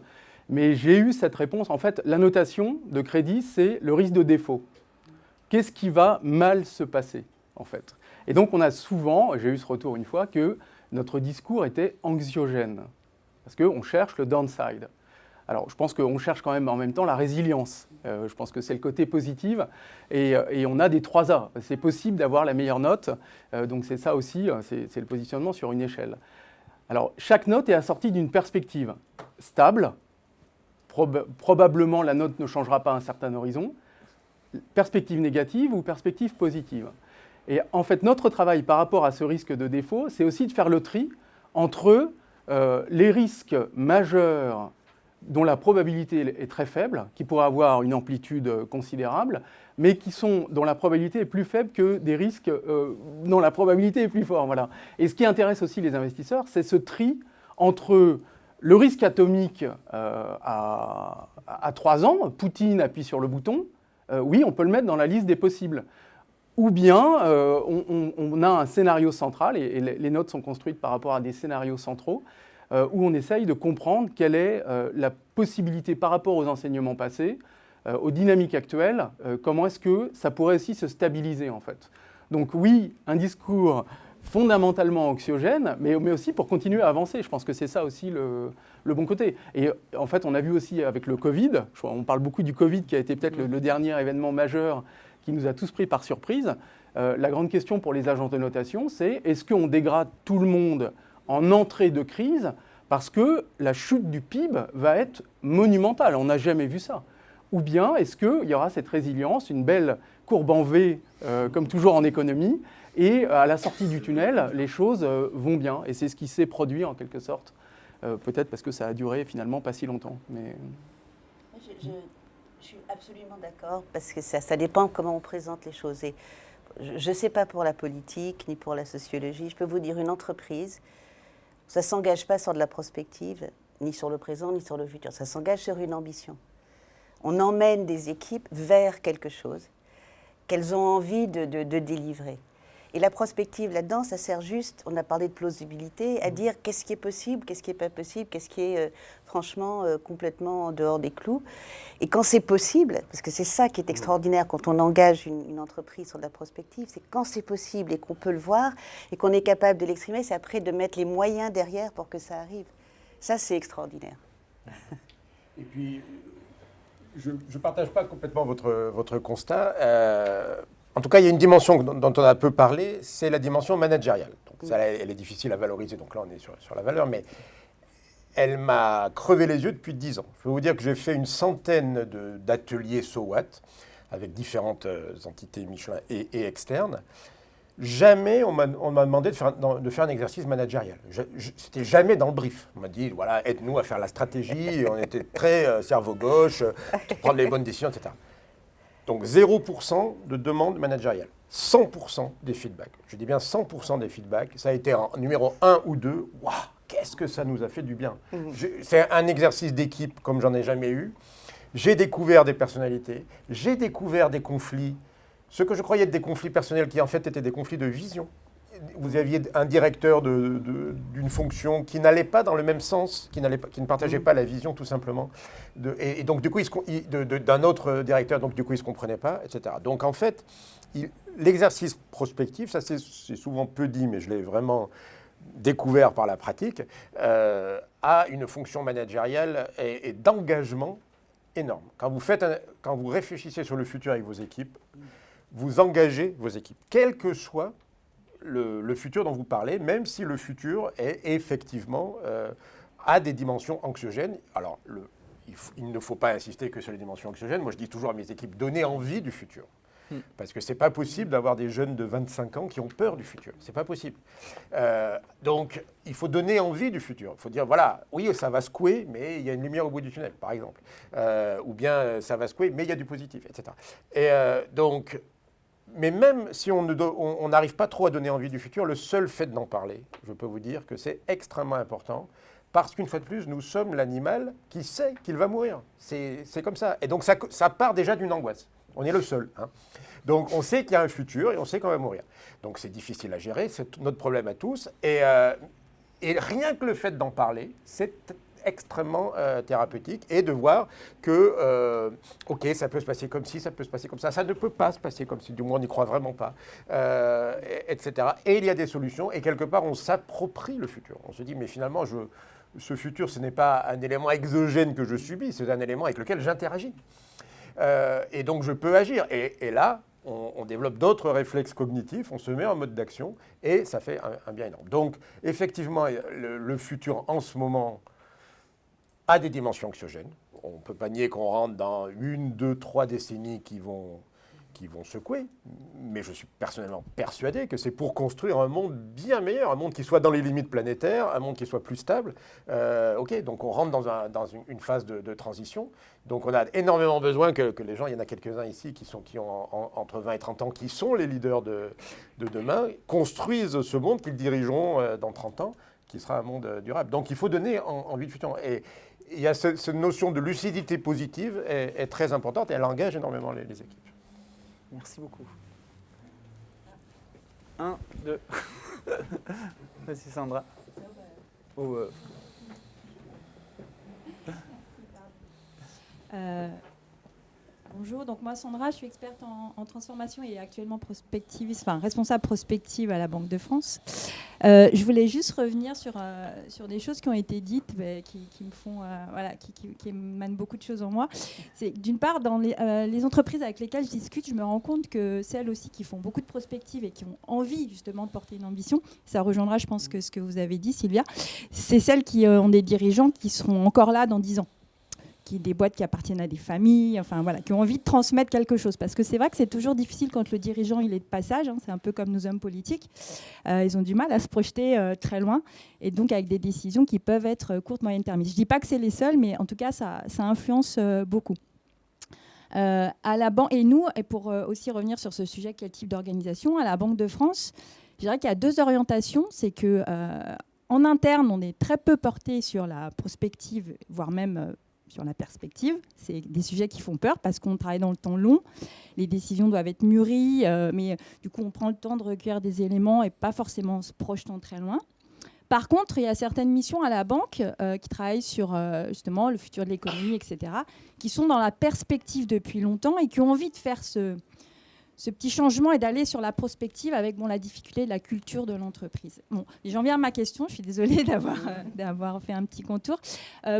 Mais j'ai eu cette réponse. En fait, la notation de crédit, c'est le risque de défaut. Qu'est-ce qui va mal se passer, en fait? Et donc, on a souvent, j'ai eu ce retour une fois, que notre discours était anxiogène, parce qu'on cherche le downside. Alors, je pense qu'on cherche quand même en même temps la résilience. Je pense que c'est le côté positif. Et on a des 3A. C'est possible d'avoir la meilleure note. Donc, c'est ça aussi, c'est le positionnement sur une échelle. Alors, chaque note est assortie d'une perspective stable. Probablement, la note ne changera pas à un certain horizon. Perspective négative ou perspective positive. Et en fait, notre travail par rapport à ce risque de défaut, c'est aussi de faire le tri entre les risques majeurs dont la probabilité est très faible, qui pourraient avoir une amplitude considérable, mais dont la probabilité est plus faible que des risques dont la probabilité est plus forte. Voilà. Et ce qui intéresse aussi les investisseurs, c'est ce tri entre le risque atomique à 3 ans, Poutine appuie sur le bouton, oui, on peut le mettre dans la liste des possibles. Ou bien on a un scénario central, et les notes sont construites par rapport à des scénarios centraux, où on essaye de comprendre quelle est la possibilité par rapport aux enseignements passés, aux dynamiques actuelles, comment est-ce que ça pourrait aussi se stabiliser en fait. Donc oui, un discours fondamentalement anxiogène, mais aussi pour continuer à avancer. Je pense que c'est ça aussi le bon côté. Et en fait, on a vu aussi avec le Covid, on parle beaucoup du Covid qui a été peut-être le dernier événement majeur qui nous a tous pris par surprise. La grande question pour les agences de notation, c'est est-ce qu'on dégrade tout le monde en entrée de crise parce que la chute du PIB va être monumentale. On n'a jamais vu ça. Ou bien est-ce qu'il y aura cette résilience, une belle courbe en V, comme toujours en économie, et à la sortie du tunnel, les choses vont bien. Et c'est ce qui s'est produit en quelque sorte. Peut-être parce que ça a duré finalement pas si longtemps. Mais... Je suis absolument d'accord, parce que ça dépend comment on présente les choses. Et je ne sais pas pour la politique, ni pour la sociologie. Je peux vous dire, une entreprise, ça ne s'engage pas sur de la prospective, ni sur le présent, ni sur le futur. Ça s'engage sur une ambition. On emmène des équipes vers quelque chose qu'elles ont envie de délivrer. Et la prospective, là-dedans, ça sert juste, on a parlé de plausibilité, à dire qu'est-ce qui est possible, qu'est-ce qui n'est pas possible, qu'est-ce qui est franchement complètement en dehors des clous. Et quand c'est possible, parce que c'est ça qui est extraordinaire quand on engage une entreprise sur de la prospective, c'est quand c'est possible et qu'on peut le voir et qu'on est capable de l'exprimer, c'est après de mettre les moyens derrière pour que ça arrive. Ça, c'est extraordinaire. Et puis, je ne partage pas complètement votre constat. En tout cas, il y a une dimension dont on a peu parlé, c'est la dimension managériale. Donc, ça, elle est difficile à valoriser, donc là on est sur la valeur, mais elle m'a crevé les yeux depuis 10 ans. Je peux vous dire que j'ai fait une centaine d'ateliers So What, avec différentes entités Michelin et externes. Jamais on m'a demandé de faire un exercice managérial. C'était jamais dans le brief. On m'a dit, voilà, aide-nous à faire la stratégie, et on était très cerveau gauche, prendre les bonnes décisions, etc. Donc 0% de demande managériale. 100% des feedbacks. Je dis bien 100% des feedbacks. Ça a été en numéro 1 ou 2. Waouh, qu'est-ce que ça nous a fait du bien. C'est un exercice d'équipe comme j'en ai jamais eu. J'ai découvert des personnalités. J'ai découvert des conflits. Ce que je croyais être des conflits personnels qui en fait étaient des conflits de vision. Vous aviez un directeur d'une fonction qui n'allait pas dans le même sens, qui ne partageait pas la vision tout simplement. Et donc du coup, d'un autre directeur, donc du coup, il ne se comprenait pas, etc. Donc en fait, l'exercice prospectif, ça c'est souvent peu dit, mais je l'ai vraiment découvert par la pratique, a une fonction managériale et d'engagement énorme. Quand vous réfléchissez sur le futur avec vos équipes, vous engagez vos équipes, quel que soit le futur dont vous parlez, même si le futur est effectivement a des dimensions anxiogènes. Alors, il ne faut pas insister que sur les dimensions anxiogènes. Moi, je dis toujours à mes équipes, donnez envie du futur. Parce que ce n'est pas possible d'avoir des jeunes de 25 ans qui ont peur du futur. Ce n'est pas possible. Donc, il faut donner envie du futur. Il faut dire, voilà, oui, ça va secouer, mais il y a une lumière au bout du tunnel, par exemple. Ou bien, ça va secouer, mais il y a du positif, etc. Et donc, mais même si on n'arrive pas trop à donner envie du futur, le seul fait d'en parler, je peux vous dire que c'est extrêmement important. Parce qu'une fois de plus, nous sommes l'animal qui sait qu'il va mourir. C'est comme ça. Et donc, ça part déjà d'une angoisse. On est le seul. Hein. Donc, on sait qu'il y a un futur et on sait qu'on va mourir. Donc, c'est difficile à gérer. C'est notre problème à tous. Et rien que le fait d'en parler, c'est extrêmement thérapeutique. Et de voir que, OK, ça peut se passer comme ci, ça peut se passer comme ça. Ça ne peut pas se passer comme ci. Du moins, on n'y croit vraiment pas. Etc. Et il y a des solutions. Et quelque part, on s'approprie le futur. On se dit, mais finalement, ce futur, ce n'est pas un élément exogène que je subis. C'est un élément avec lequel j'interagis. Et donc, je peux agir. Et là, on développe d'autres réflexes cognitifs, on se met en mode d'action et ça fait un bien énorme. Donc, effectivement, le futur, en ce moment, a des dimensions anxiogènes. On ne peut pas nier qu'on rentre dans 1, 2, 3 décennies qui vont secouer. Mais je suis personnellement persuadé que c'est pour construire un monde bien meilleur, un monde qui soit dans les limites planétaires, un monde qui soit plus stable. OK, donc on rentre dans une phase de transition. Donc on a énormément besoin que les gens, il y en a quelques-uns ici qui ont entre 20 et 30 ans, qui sont les leaders de demain, construisent ce monde qu'ils dirigeront dans 30 ans, qui sera un monde durable. Donc il faut donner envie de futur. Et il y a cette notion de lucidité positive est très importante et elle engage énormément les équipes. Merci beaucoup. 1, 2. Vas-y Sandra. Bonjour, donc moi Sandra, je suis experte en transformation et actuellement prospectiviste, enfin responsable prospective à la Banque de France. Je voulais juste revenir sur des choses qui ont été dites, qui me font, qui émanent beaucoup de choses en moi. C'est d'une part, dans les entreprises avec lesquelles je discute, je me rends compte que celles aussi qui font beaucoup de prospective et qui ont envie justement de porter une ambition, ça rejoindra je pense que ce que vous avez dit Sylvia, c'est celles qui ont des dirigeants qui seront encore là dans 10 ans. Des boîtes qui appartiennent à des familles, enfin voilà, qui ont envie de transmettre quelque chose. Parce que c'est vrai que c'est toujours difficile quand le dirigeant il est de passage, hein, c'est un peu comme nos hommes politiques, ils ont du mal à se projeter très loin, et donc avec des décisions qui peuvent être courtes, moyennes termistes. Je ne dis pas que c'est les seuls, mais en tout cas ça influence beaucoup. À la banque, et nous, et pour aussi revenir sur ce sujet, quel type d'organisation, à la Banque de France, je dirais qu'il y a 2 orientations, c'est que en interne, on est très peu porté sur la prospective, voire même sur la perspective. C'est des sujets qui font peur parce qu'on travaille dans le temps long. Les décisions doivent être mûries, mais du coup, on prend le temps de recueillir des éléments et pas forcément en se projetant très loin. Par contre, il y a certaines missions à la banque qui travaillent sur justement le futur de l'économie, etc., qui sont dans la perspective depuis longtemps et qui ont envie de faire ce petit changement et d'aller sur la prospective avec la difficulté de la culture de l'entreprise. Bon, j'en viens à ma question, je suis désolée d'avoir fait un petit contour.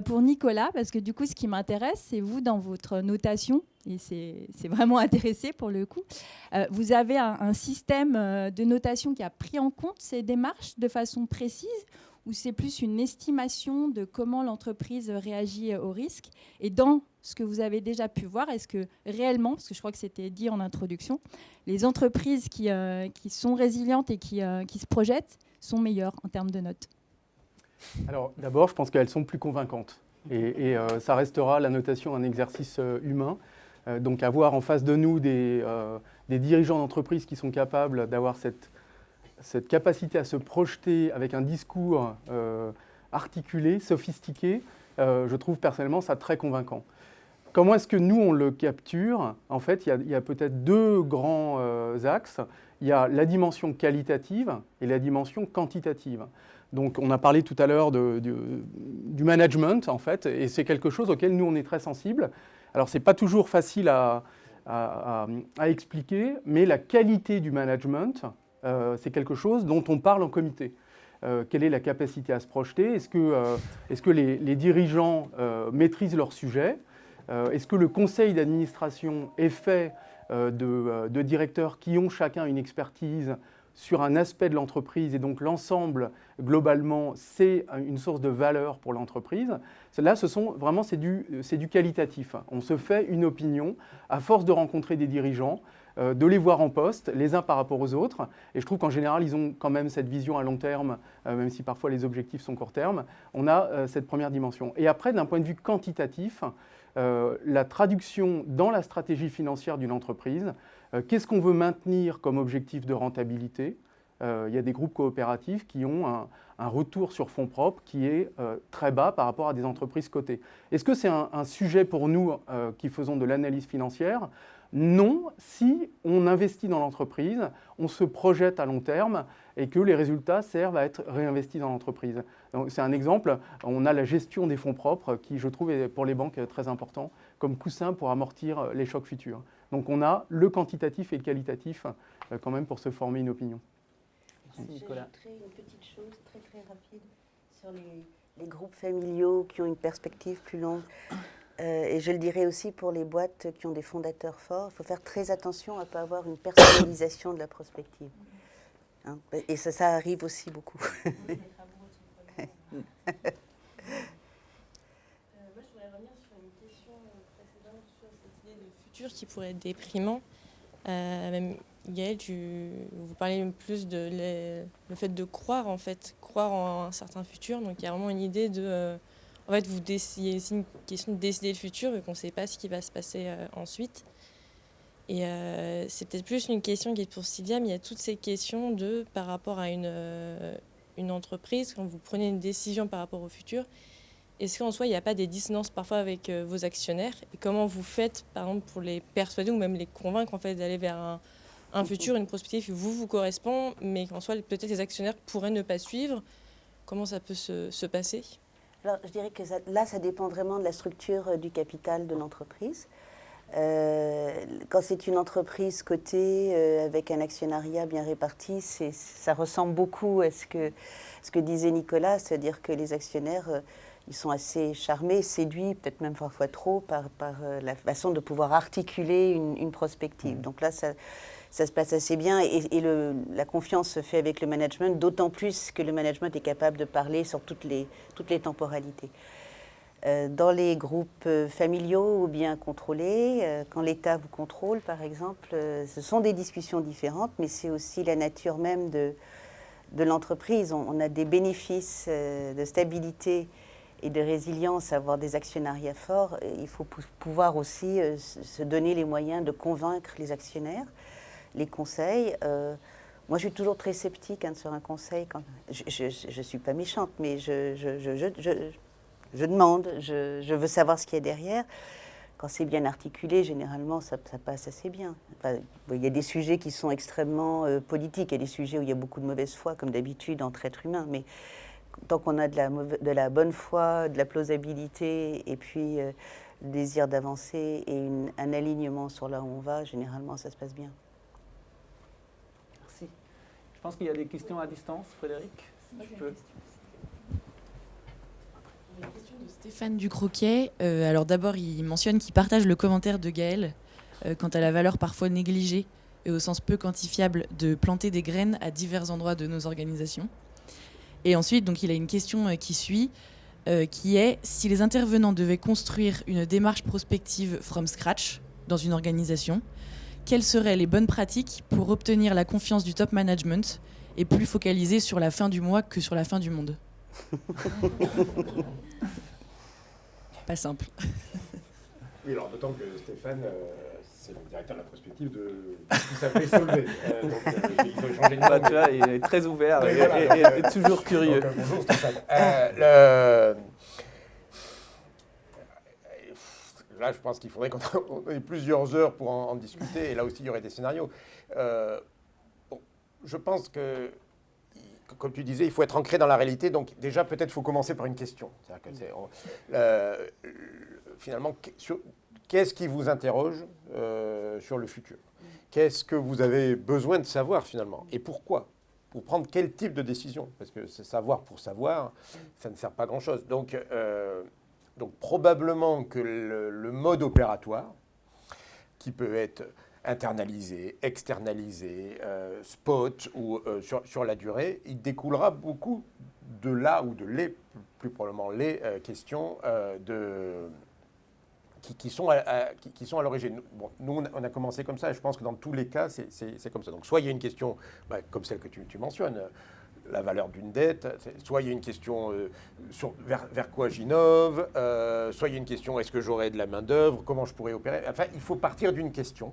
Pour Nicolas, parce que du coup, ce qui m'intéresse, c'est vous, dans votre notation, et c'est vraiment intéressé pour le coup, vous avez un système de notation qui a pris en compte ces démarches de façon précise, ou c'est plus une estimation de comment l'entreprise réagit au risque? Et dans ce que vous avez déjà pu voir, est-ce que réellement, parce que je crois que c'était dit en introduction, les entreprises qui sont résilientes et qui se projettent sont meilleures en termes de notes? Alors d'abord, je pense qu'elles sont plus convaincantes. Et ça restera la notation un exercice humain. Donc avoir en face de nous des dirigeants d'entreprise qui sont capables d'avoir cette capacité à se projeter avec un discours articulé, sophistiqué, je trouve personnellement ça très convaincant. Comment est-ce que nous, on le capture? En fait, il y a peut-être deux grands axes. Il y a la dimension qualitative et la dimension quantitative. Donc, on a parlé tout à l'heure du management, en fait, et c'est quelque chose auquel nous, on est très sensibles. Alors, ce n'est pas toujours facile à expliquer, mais la qualité du management, c'est quelque chose dont on parle en comité. Quelle est la capacité à se projeter? Est-ce que les dirigeants maîtrisent leur sujet? Est-ce que le conseil d'administration est fait de directeurs qui ont chacun une expertise sur un aspect de l'entreprise et donc l'ensemble, globalement, c'est une source de valeur pour l'entreprise? Là, c'est du qualitatif. On se fait une opinion à force de rencontrer des dirigeants, de les voir en poste, les uns par rapport aux autres. Et je trouve qu'en général, ils ont quand même cette vision à long terme, même si parfois les objectifs sont court terme. On a cette première dimension. Et après, d'un point de vue quantitatif, la traduction dans la stratégie financière d'une entreprise, qu'est-ce qu'on veut maintenir comme objectif de rentabilité? Il y a des groupes coopératifs qui ont un retour sur fonds propres qui est très bas par rapport à des entreprises cotées. Est-ce que c'est un sujet pour nous qui faisons de l'analyse financière? Non, si on investit dans l'entreprise, on se projette à long terme et que les résultats servent à être réinvestis dans l'entreprise. Donc, c'est un exemple, on a la gestion des fonds propres qui, je trouve, est pour les banques très important comme coussin pour amortir les chocs futurs. Donc on a le quantitatif et le qualitatif quand même pour se former une opinion. Nicolas. Je une petite chose très très rapide sur les groupes familiaux qui ont une perspective plus longue. Et je le dirais aussi pour les boîtes qui ont des fondateurs forts, il faut faire très attention à ne pas avoir une personnalisation de la prospective. Hein, et ça arrive aussi beaucoup. Moi, je voudrais revenir sur une question précédente sur cette idée de futur qui pourrait être déprimant. Même Gaëlle, vous parlez plus de le fait de croire en un certain futur. Donc il y a vraiment une idée de... en fait, c'est une question de décider le futur et qu'on ne sait pas ce qui va se passer ensuite. Et c'est peut-être plus une question qui est pour Sylvia, mais il y a toutes ces questions par rapport à une entreprise, quand vous prenez une décision par rapport au futur, est-ce qu'en soi, il n'y a pas des dissonances parfois avec vos actionnaires? Et comment vous faites, par exemple, pour les persuader ou même les convaincre en fait, d'aller vers un futur, une prospective qui vous correspond, mais qu'en soi, peut-être les actionnaires pourraient ne pas suivre? Comment ça peut se passer? Alors, je dirais que ça dépend vraiment de la structure du capital de l'entreprise. Quand c'est une entreprise cotée avec un actionnariat bien réparti, ça ressemble beaucoup à ce que disait Nicolas, c'est-à-dire que les actionnaires, ils sont assez charmés, séduits, peut-être même parfois trop, par la façon de pouvoir articuler une prospective. Donc là, ça se passe assez bien et la confiance se fait avec le management, d'autant plus que le management est capable de parler sur toutes les temporalités. Dans les groupes familiaux ou bien contrôlés, quand l'État vous contrôle, par exemple, ce sont des discussions différentes, mais c'est aussi la nature même de l'entreprise. On a des bénéfices de stabilité et de résilience à avoir des actionnariats forts. Il faut pouvoir aussi se donner les moyens de convaincre les actionnaires, les conseils. Moi, je suis toujours très sceptique sur un conseil. Je ne suis pas méchante, mais je demande, je veux savoir ce qu'il y a derrière. Quand c'est bien articulé, généralement, ça passe assez bien. Enfin, il y a des sujets qui sont extrêmement politiques, il y a des sujets où il y a beaucoup de mauvaise foi, comme d'habitude entre êtres humains. Mais tant qu'on a de la bonne foi, de la plausibilité, et puis le désir d'avancer et un alignement sur là où on va, généralement, ça se passe bien. Merci. Je pense qu'il y a des questions à distance, Frédéric. Moi, j'ai une question de Stéphane Ducroquet. Alors d'abord, il mentionne qu'il partage le commentaire de Gaëlle quant à la valeur parfois négligée et au sens peu quantifiable de planter des graines à divers endroits de nos organisations. Et ensuite, donc, il a une question qui suit, qui est si les intervenants devaient construire une démarche prospective from scratch dans une organisation, quelles seraient les bonnes pratiques pour obtenir la confiance du top management et plus focalisé sur la fin du mois que sur la fin du monde? Pas simple. Oui, alors d'autant que Stéphane, c'est le directeur de la prospective qui s'appelait Solvay. Donc, il faut changer de nom. Tu vois, il est très ouvert Mais et toujours curieux. Donc, bonjour Stéphane. Là, je pense qu'il faudrait qu'on ait plusieurs heures pour en discuter. Et là aussi, il y aurait des scénarios. Je pense que, comme tu disais, il faut être ancré dans la réalité. Donc déjà, peut-être, il faut commencer par une question. Finalement, qu'est-ce qui vous interroge sur le futur? Qu'est-ce que vous avez besoin de savoir, finalement? Et pourquoi? Pour prendre quel type de décision? Parce que c'est savoir pour savoir, ça ne sert pas à grand-chose. Donc, probablement que le mode opératoire, qui peut être internalisé, externalisé, spot ou sur la durée, il découlera beaucoup de là ou de les, plus probablement les questions qui sont à l'origine. Bon, nous, on a commencé comme ça et je pense que dans tous les cas, c'est comme ça. Donc soit il y a une question comme celle que tu mentionnes, la valeur d'une dette, soit il y a une question vers quoi j'innove, soit il y a une question est-ce que j'aurai de la main-d'œuvre, comment je pourrais opérer. Enfin, il faut partir d'une question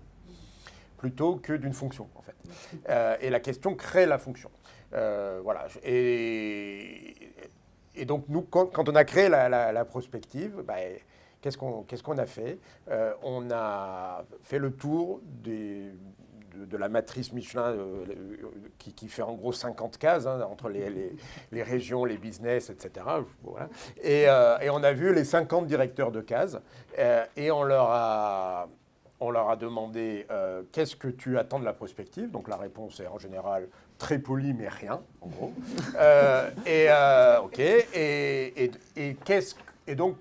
plutôt que d'une fonction, en fait. Et la question crée la fonction. Voilà. Et donc, nous, quand on a créé la prospective, qu'est-ce qu'on a fait? On a fait le tour de la matrice Michelin qui fait en gros 50 cases entre les régions, les business, etc. Voilà. Et on a vu les 50 directeurs de cases et on leur a demandé qu'est-ce que tu attends de la prospective. Donc la réponse est en général très polie mais rien, en gros. OK. Et donc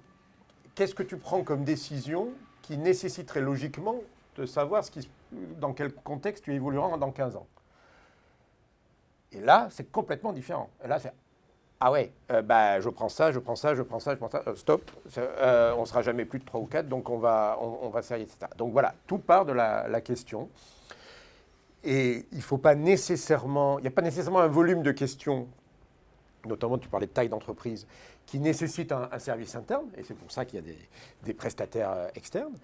qu'est-ce que tu prends comme décision qui nécessiterait logiquement de savoir dans quel contexte tu évolueras dans 15 ans. Et là, c'est complètement différent. Et là, c'est ah ouais, je prends ça, stop, on ne sera jamais plus de 3 ou 4, donc on va s'arrêter, etc. Donc voilà, tout part de la question. Et il n'y a pas nécessairement un volume de questions, notamment tu parlais de taille d'entreprise, qui nécessite un service interne, et c'est pour ça qu'il y a des prestataires externes.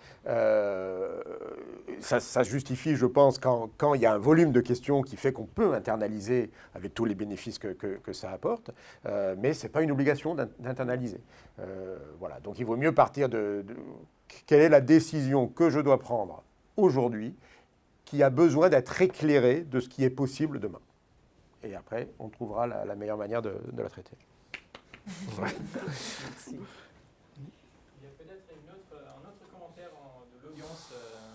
Ça justifie, je pense, quand il y a un volume de questions qui fait qu'on peut internaliser avec tous les bénéfices que ça apporte, mais ce n'est pas une obligation d'internaliser. Voilà. Donc il vaut mieux partir de quelle est la décision que je dois prendre aujourd'hui qui a besoin d'être éclairée de ce qui est possible demain. Et après, on trouvera la meilleure manière de la traiter. Merci. Il y a peut-être un autre commentaire de l'audience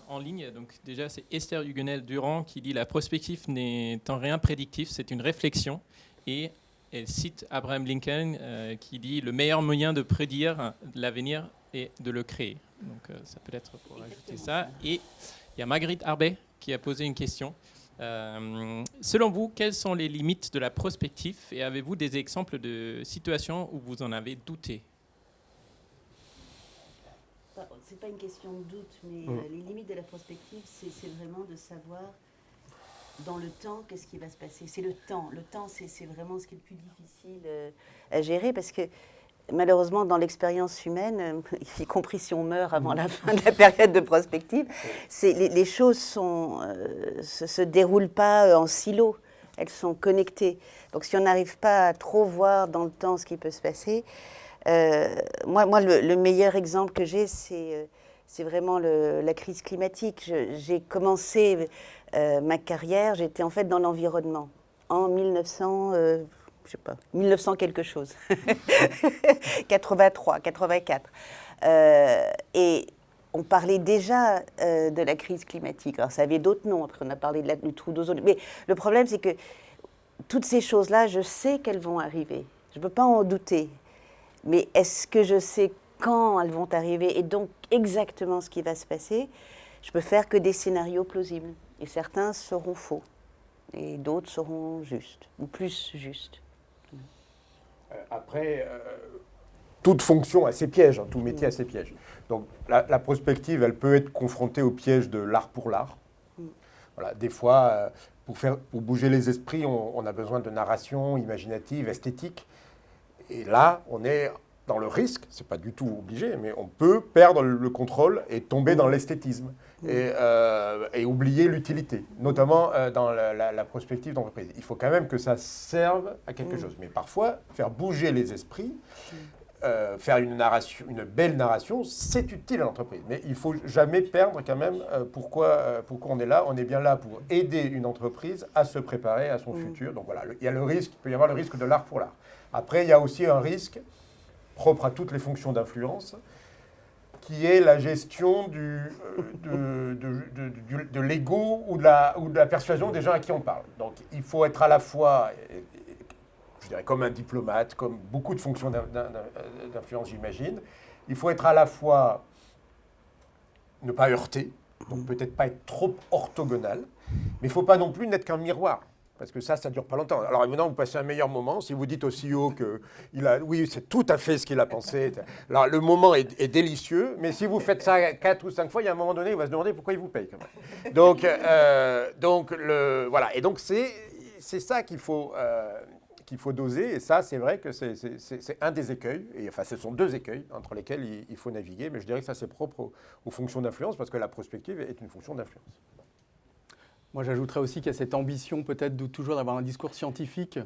en ligne. Donc déjà, c'est Esther Huguenel-Durand qui dit « La prospective n'est en rien prédictif, c'est une réflexion ». Et elle cite Abraham Lincoln qui dit « Le meilleur moyen de prédire l'avenir est de le créer ». Donc ça peut être pour ajouter ça. Et il y a Marguerite Arbet qui a posé une question. Selon vous, quelles sont les limites de la prospective et avez-vous des exemples de situations où vous en avez douté? C'est pas une question de doute, mais les limites de la prospective, c'est vraiment de savoir dans le temps qu'est-ce qui va se passer. C'est le temps. Le temps, c'est vraiment ce qui est le plus difficile à gérer parce que malheureusement, dans l'expérience humaine, y compris si on meurt avant la fin de la période de prospective, les choses se déroulent pas en silo, elles sont connectées. Donc si on n'arrive pas à trop voir dans le temps ce qui peut se passer, moi le meilleur exemple que j'ai, c'est vraiment la crise climatique. J'ai commencé ma carrière, j'étais en fait dans l'environnement en 1900 quelque chose, 83, 84. Et on parlait déjà de la crise climatique. Alors ça avait d'autres noms, on a parlé du trou d'ozone. Mais le problème, c'est que toutes ces choses-là, je sais qu'elles vont arriver. Je ne peux pas en douter. Mais est-ce que je sais quand elles vont arriver et donc exactement ce qui va se passer? Je peux faire que des scénarios plausibles. Et certains seront faux. Et d'autres seront justes, ou plus justes. Après, toute fonction a ses pièges, tout métier a ses pièges. Donc la prospective, elle peut être confrontée au piège de l'art pour l'art. Voilà, des fois, pour bouger les esprits, on a besoin de narration imaginative, esthétique. Et là, on est dans le risque, c'est pas du tout obligé, mais on peut perdre le contrôle et tomber dans l'esthétisme et oublier l'utilité, notamment dans la prospective d'entreprise. Il faut quand même que ça serve à quelque chose. Mais parfois, faire bouger les esprits, faire une belle narration, c'est utile à l'entreprise. Mais il ne faut jamais perdre quand même pourquoi on est là. On est bien là pour aider une entreprise à se préparer à son futur. Donc voilà, il peut y avoir le risque de l'art pour l'art. Après, il y a aussi un risque propre à toutes les fonctions d'influence, qui est la gestion de l'ego ou de la persuasion des gens à qui on parle. Donc il faut être à la fois, je dirais comme un diplomate, comme beaucoup de fonctions d'influence, j'imagine, il faut être à la fois, ne pas heurter, donc peut-être pas être trop orthogonal, mais il ne faut pas non plus n'être qu'un miroir. Parce que ça ne dure pas longtemps. Alors évidemment, vous passez un meilleur moment. Si vous dites au CEO que oui, c'est tout à fait ce qu'il a pensé. Alors le moment est délicieux, mais si vous faites ça 4 ou 5 fois, il y a un moment donné, il va se demander pourquoi il vous paye quand même. Voilà. Et donc c'est ça qu'il faut doser. Et ça, c'est vrai que c'est un des écueils. Et enfin, ce sont 2 écueils entre lesquels il faut naviguer. Mais je dirais que ça, c'est propre aux fonctions d'influence, parce que la prospective est une fonction d'influence. Moi, j'ajouterais aussi qu'il y a cette ambition peut-être de toujours d'avoir un discours scientifique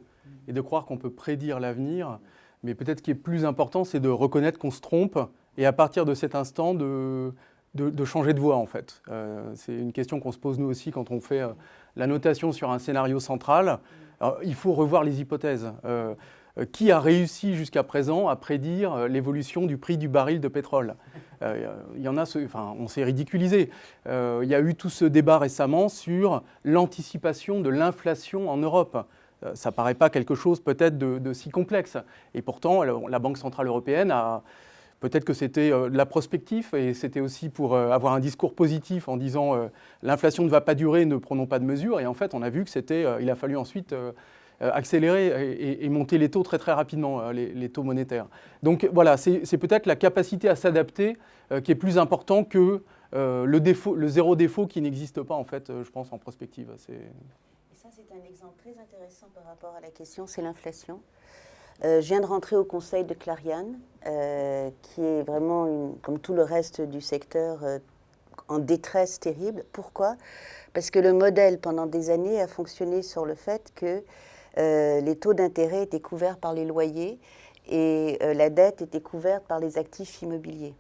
et de croire qu'on peut prédire l'avenir. Mais peut-être ce qui est plus important, c'est de reconnaître qu'on se trompe et à partir de cet instant, de changer de voie, en fait. C'est une question qu'on se pose nous aussi quand on fait la notation sur un scénario central. Alors, il faut revoir les hypothèses. Qui a réussi jusqu'à présent à prédire l'évolution du prix du baril de pétrole ? Il y en a, on s'est ridiculisé. Il y a eu tout ce débat récemment sur l'anticipation de l'inflation en Europe. Ça ne paraît pas quelque chose peut-être de si complexe. Et pourtant, la Banque Centrale Européenne a... Peut-être que c'était de la prospective et c'était aussi pour avoir un discours positif en disant l'inflation ne va pas durer, ne prenons pas de mesures. Et en fait, on a vu que il a fallu ensuite... accélérer et monter les taux très très rapidement, les taux monétaires. Donc voilà, c'est peut-être la capacité à s'adapter qui est plus important que le zéro défaut qui n'existe pas en fait, je pense, en prospective. Et ça, c'est un exemple très intéressant par rapport à la question, c'est l'inflation. Je viens de rentrer au conseil de Clariane, qui est vraiment, comme tout le reste du secteur, en détresse terrible. Pourquoi ? Parce que le modèle, pendant des années, a fonctionné sur le fait que les taux d'intérêt étaient couverts par les loyers et la dette était couverte par les actifs immobiliers.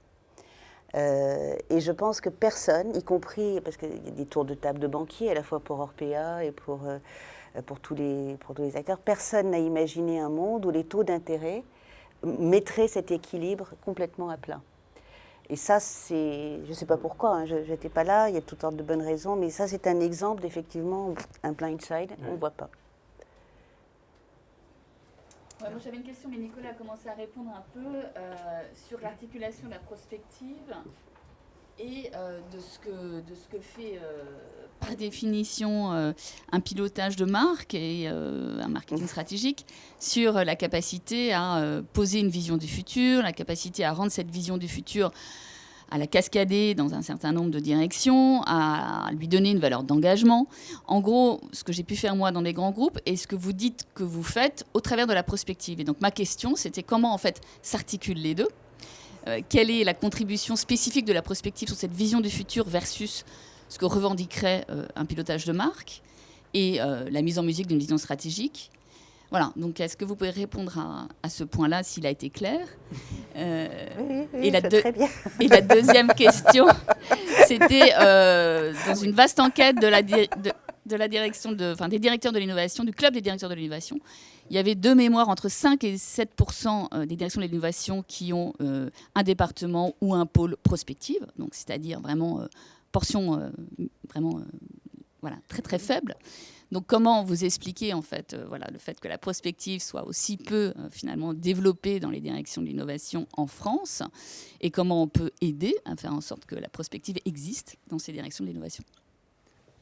Et je pense que personne, y compris, parce qu'il y a des tours de table de banquiers, à la fois pour Orpea et pour tous les acteurs, personne n'a imaginé un monde où les taux d'intérêt mettraient cet équilibre complètement à plat. Et ça, je ne sais pas pourquoi, hein, je n'étais pas là, il y a toutes sortes de bonnes raisons, mais ça, c'est un exemple d'effectivement un blind side, on ne voit pas. Ouais, moi j'avais une question, mais Nicolas a commencé à répondre un peu sur l'articulation de la prospective et de ce que fait par définition un pilotage de marque et un marketing stratégique sur la capacité à poser une vision du futur, la capacité à rendre cette vision du futur, à la cascader dans un certain nombre de directions, à lui donner une valeur d'engagement. En gros, ce que j'ai pu faire moi dans les grands groupes et ce que vous dites que vous faites au travers de la prospective. Et donc ma question, c'était comment en fait s'articulent les deux ? Quelle est la contribution spécifique de la prospective sur cette vision du futur versus ce que revendiquerait un pilotage de marque et la mise en musique d'une vision stratégique ? Voilà, donc est-ce que vous pouvez répondre à ce point-là, s'il a été clair ? Oui, et très bien. Et la deuxième question, c'était dans une vaste enquête de la direction des directeurs de l'innovation, du club des directeurs de l'innovation, il y avait 2 mémoires, entre 5 et 7% des directions de l'innovation qui ont un département ou un pôle prospective, donc c'est-à-dire vraiment portion vraiment très très faible. Donc comment vous expliquez en fait le fait que la prospective soit aussi peu finalement développée dans les directions de l'innovation en France et comment on peut aider à faire en sorte que la prospective existe dans ces directions de l'innovation.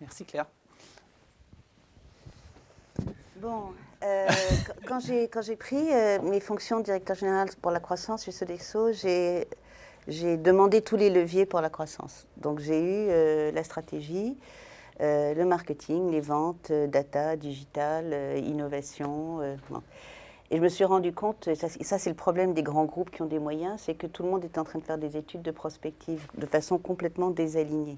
Merci Claire. Bon, quand j'ai pris mes fonctions de directeur général pour la croissance chez Sodexo, j'ai demandé tous les leviers pour la croissance. Donc j'ai eu la stratégie, le marketing, les ventes, data, digital, innovation. Bon. Et je me suis rendu compte, et ça c'est le problème des grands groupes qui ont des moyens, c'est que tout le monde est en train de faire des études de prospective de façon complètement désalignée.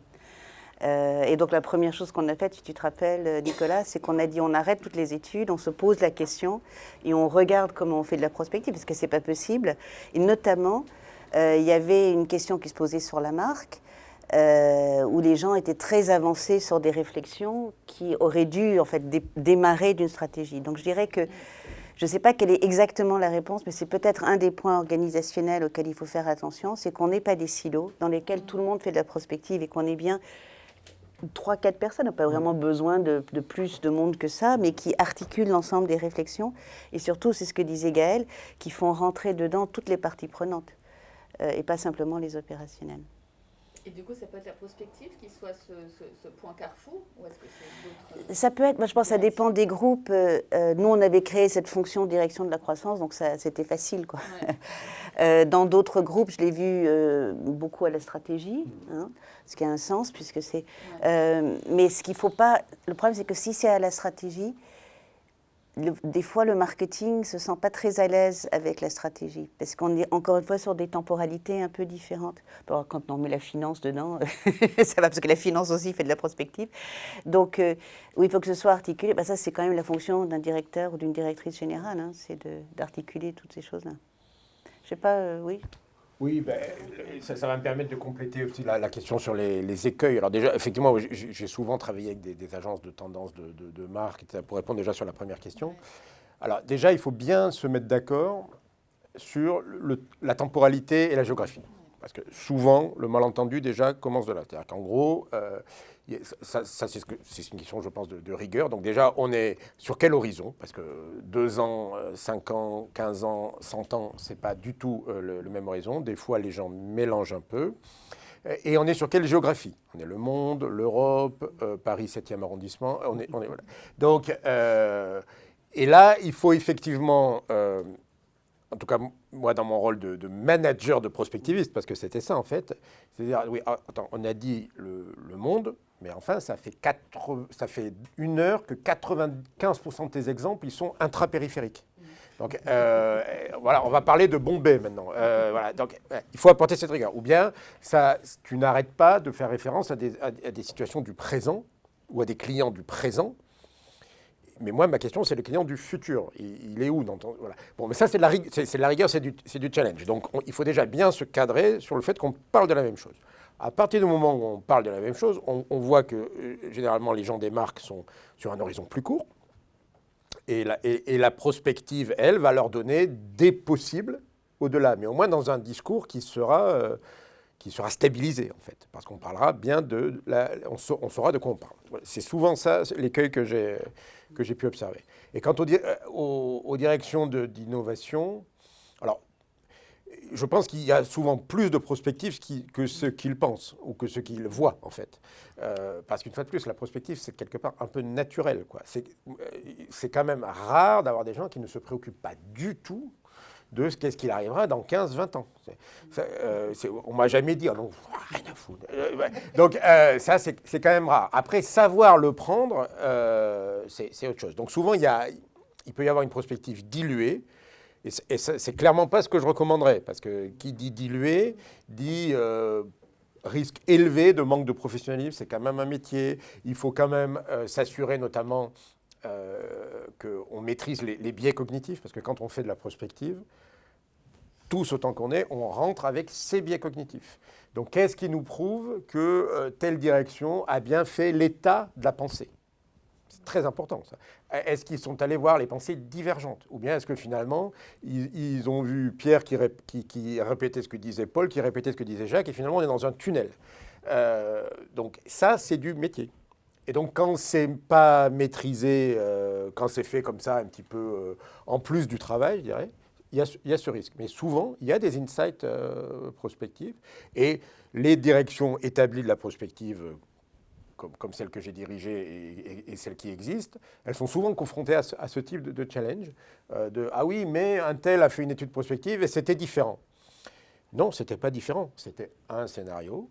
Et donc la première chose qu'on a faite, si tu te rappelles Nicolas, c'est qu'on a dit on arrête toutes les études, on se pose la question et on regarde comment on fait de la prospective, parce que c'est pas possible. Et notamment, il y avait une question qui se posait sur la marque, où les gens étaient très avancés sur des réflexions qui auraient dû en fait démarrer d'une stratégie. Donc je dirais que je ne sais pas quelle est exactement la réponse, mais c'est peut-être un des points organisationnels auxquels il faut faire attention, c'est qu'on n'est pas des silos dans lesquels tout le monde fait de la prospective et qu'on est bien 3-4 personnes, on n'a pas vraiment besoin de plus de monde que ça, mais qui articulent l'ensemble des réflexions. Et surtout, c'est ce que disait Gaël, qui font rentrer dedans toutes les parties prenantes, et pas simplement les opérationnels. Et du coup, ça peut être la prospective qui soit ce point carrefour, ou est-ce que c'est d'autres... Ça peut être, moi je pense que ça dépend des groupes. Nous, on avait créé cette fonction direction de la croissance, donc c'était facile, quoi. Ouais. Dans d'autres groupes, je l'ai vu beaucoup à la stratégie, hein, ce qui a un sens, puisque c'est... mais ce qu'il ne faut pas... Le problème, c'est que si c'est à la stratégie, des fois, le marketing ne se sent pas très à l'aise avec la stratégie, parce qu'on est encore une fois sur des temporalités un peu différentes. Alors, quand on met la finance dedans, ça va, parce que la finance aussi fait de la prospective. Donc, où il faut que ce soit articulé, ça c'est quand même la fonction d'un directeur ou d'une directrice générale, hein, c'est d'articuler toutes ces choses-là. Je ne sais pas, oui. Oui, ça va me permettre de compléter aussi la question sur les écueils. Alors déjà, effectivement, j'ai souvent travaillé avec des agences de tendance de marque, pour répondre déjà sur la première question. Alors déjà, il faut bien se mettre d'accord sur la temporalité et la géographie. Parce que souvent, le malentendu déjà commence de là. C'est-à-dire qu'en gros, ça c'est une question, je pense, de rigueur. Donc déjà, on est sur quel horizon? Parce que 2 ans, 5 ans, 15 ans, 100 ans, ce n'est pas du tout le même horizon. Des fois, les gens mélangent un peu. Et on est sur quelle géographie? On est le monde, l'Europe, Paris 7e arrondissement. On est, voilà. Donc, et là, il faut effectivement... en tout cas, moi, dans mon rôle de manager de prospectiviste, parce que c'était ça, en fait, c'est-à-dire, oui, attends, on a dit le monde, mais enfin, ça fait 1 heure que 95% de tes exemples, ils sont intrapériphériques. Donc, voilà, on va parler de Bombay maintenant. Voilà, donc, il faut apporter cette rigueur. Ou bien, tu n'arrêtes pas de faire référence à des situations du présent ou à des clients du présent. Mais moi, ma question, c'est le client du futur. Il est où dans ton... Voilà. Bon, mais ça, c'est de la rigueur, c'est du challenge. Donc, il faut déjà bien se cadrer sur le fait qu'on parle de la même chose. À partir du moment où on parle de la même chose, on voit que, généralement, les gens des marques sont sur un horizon plus court. Et la prospective, elle, va leur donner des possibles au-delà. Mais au moins dans un discours qui sera stabilisé, en fait. Parce qu'on parlera bien on saura de quoi on parle. Voilà. C'est souvent ça, l'écueil que j'ai pu observer. Et quant aux directions d'innovation, alors, je pense qu'il y a souvent plus de prospective que ce qu'ils pensent, ou que ce qu'ils voient, en fait. Parce qu'une fois de plus, la prospective, c'est quelque part un peu naturel, quoi. C'est quand même rare d'avoir des gens qui ne se préoccupent pas du tout de qu'est-ce qu'il arrivera dans 15-20 ans. On ne m'a jamais dit, non, rien à foutre. Donc ça, c'est quand même rare. Après, savoir le prendre, c'est autre chose. Donc souvent, il peut y avoir une prospective diluée, et c'est clairement pas ce que je recommanderais, parce que qui dit dilué, dit risque élevé de manque de professionnalisme, c'est quand même un métier. Il faut quand même s'assurer notamment qu'on maîtrise les biais cognitifs, parce que quand on fait de la prospective, tous autant qu'on est, on rentre avec ces biais cognitifs. Donc qu'est-ce qui nous prouve que telle direction a bien fait l'état de la pensée? C'est très important, ça. Est-ce qu'ils sont allés voir les pensées divergentes? Ou bien est-ce que finalement, ils ont vu Pierre qui répétait ce que disait Paul, qui répétait ce que disait Jacques, et finalement on est dans un tunnel. Donc ça, c'est du métier. Et donc, quand c'est pas maîtrisé, quand c'est fait comme ça, un petit peu en plus du travail, je dirais, il y a ce risque. Mais souvent, il y a des insights prospectifs. Et les directions établies de la prospective, comme celle que j'ai dirigée et celles qui existent, elles sont souvent confrontées à ce type de challenge. Ah oui, mais un tel a fait une étude prospective et c'était différent. Non, ce n'était pas différent. C'était un scénario,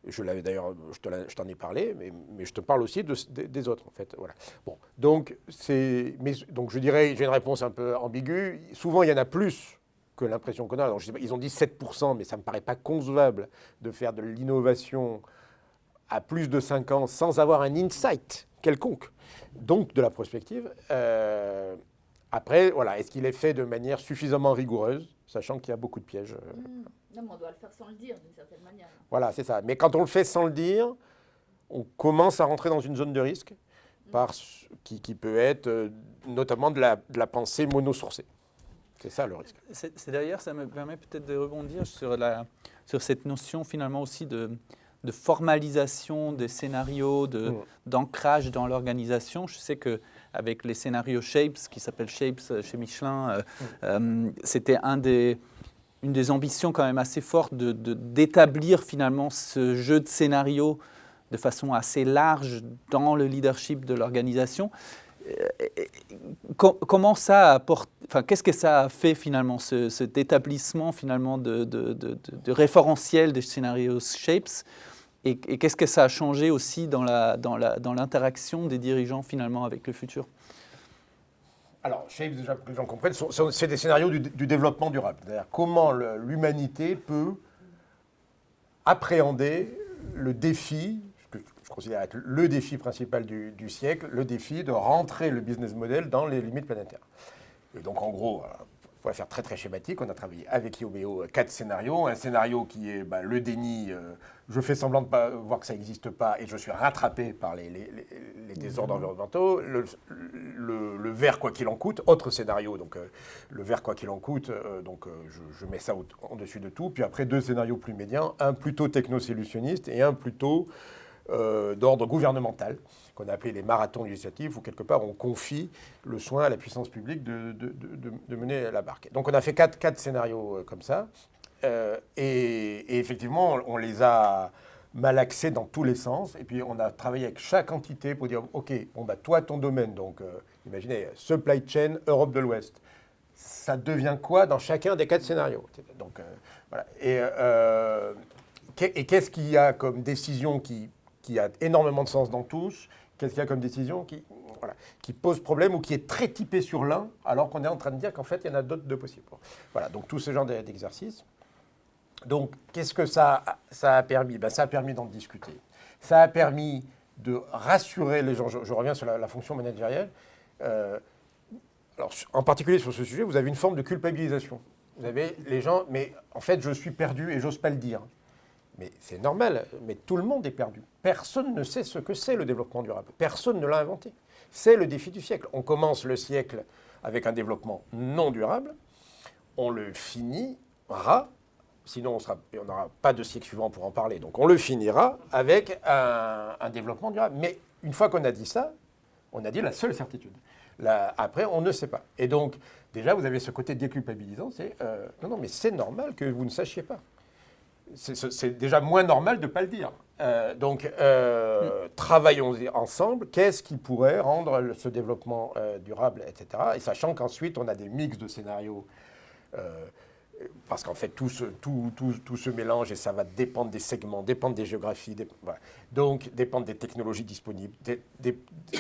Je l'avais d'ailleurs, je t'en ai parlé, mais je te parle aussi des autres, en fait. Voilà. Bon, donc je dirais, j'ai une réponse un peu ambiguë. Souvent, il y en a plus que l'impression qu'on a. Alors, je sais pas, ils ont dit 7%, mais ça ne me paraît pas concevable de faire de l'innovation à plus de 5 ans sans avoir un insight quelconque, donc de la prospective. Après, voilà, est-ce qu'il est fait de manière suffisamment rigoureuse, sachant qu'il y a beaucoup de pièges Non, mais on doit le faire sans le dire, d'une certaine manière. Voilà, c'est ça. Mais quand on le fait sans le dire, on commence à rentrer dans une zone de risque qui peut être notamment de la pensée monosourcée. C'est ça le risque. C'est d'ailleurs, ça me permet peut-être de rebondir sur cette notion finalement aussi de formalisation des scénarios, d'ancrage dans l'organisation. Je sais qu'avec les scénarios Shapes, qui s'appelle Shapes chez Michelin, c'était une des ambitions quand même assez fortes d'établir finalement ce jeu de scénarios de façon assez large dans le leadership de l'organisation. Comment ça apporte, qu'est-ce que ça a fait finalement, cet établissement finalement de référentiel des scénarios Shapes, et qu'est-ce que ça a changé aussi dans l'interaction des dirigeants finalement avec le futur? Alors, Shapes, déjà que les gens comprennent, c'est des scénarios du développement durable. C'est-à-dire comment l'humanité peut appréhender le défi, que je considère être le défi principal du siècle, le défi de rentrer le business model dans les limites planétaires. Et donc, en gros, pour la faire très très schématique, on a travaillé avec IOBO 4 scénarios. Un scénario qui est le déni, je fais semblant de ne pas voir que ça n'existe pas et je suis rattrapé par les désordres environnementaux. Le vert quoi qu'il en coûte, autre scénario, donc le vert quoi qu'il en coûte, je mets ça en dessus de tout. Puis après 2 scénarios plus médians, un plutôt techno-solutionniste et un plutôt d'ordre gouvernemental, qu'on a appelé les marathons législatifs, où quelque part on confie le soin à la puissance publique de mener la barque. Donc on a fait 4 scénarios comme ça, et effectivement on les a malaxés dans tous les sens, et puis on a travaillé avec chaque entité pour dire, ok, toi ton domaine, donc imaginez, supply chain Europe de l'Ouest, ça devient quoi dans chacun des 4 scénarios? Donc voilà. Et qu'est-ce qu'il y a comme décision qui a énormément de sens dans tous? Qu'est-ce qu'il y a comme décision qui pose problème ou qui est très typée sur l'un, alors qu'on est en train de dire qu'en fait, il y en a d'autres de possibles. Voilà, donc tout ce genre d'exercices. Donc, qu'est-ce que ça a permis? Ça a permis d'en discuter. Ça a permis de rassurer les gens. Je reviens sur la fonction managériale. Alors, en particulier sur ce sujet, vous avez une forme de culpabilisation. Vous avez les gens, mais en fait, je suis perdu et j'ose pas le dire. Mais c'est normal, mais tout le monde est perdu. Personne ne sait ce que c'est le développement durable. Personne ne l'a inventé. C'est le défi du siècle. On commence le siècle avec un développement non durable. On le finira, sinon on n'aura pas de siècle suivant pour en parler. Donc on le finira avec un développement durable. Mais une fois qu'on a dit ça, on a dit la seule certitude. Après, on ne sait pas. Et donc, déjà, vous avez ce côté déculpabilisant, c'est non, mais c'est normal que vous ne sachiez pas. C'est déjà moins normal de ne pas le dire. Donc, travaillons ensemble. Qu'est-ce qui pourrait rendre ce développement durable, etc. Et sachant qu'ensuite, on a des mix de scénarios. Parce qu'en fait, tout se mélange et ça va dépendre des segments, dépendre des géographies. Voilà. Donc, dépendre des technologies disponibles,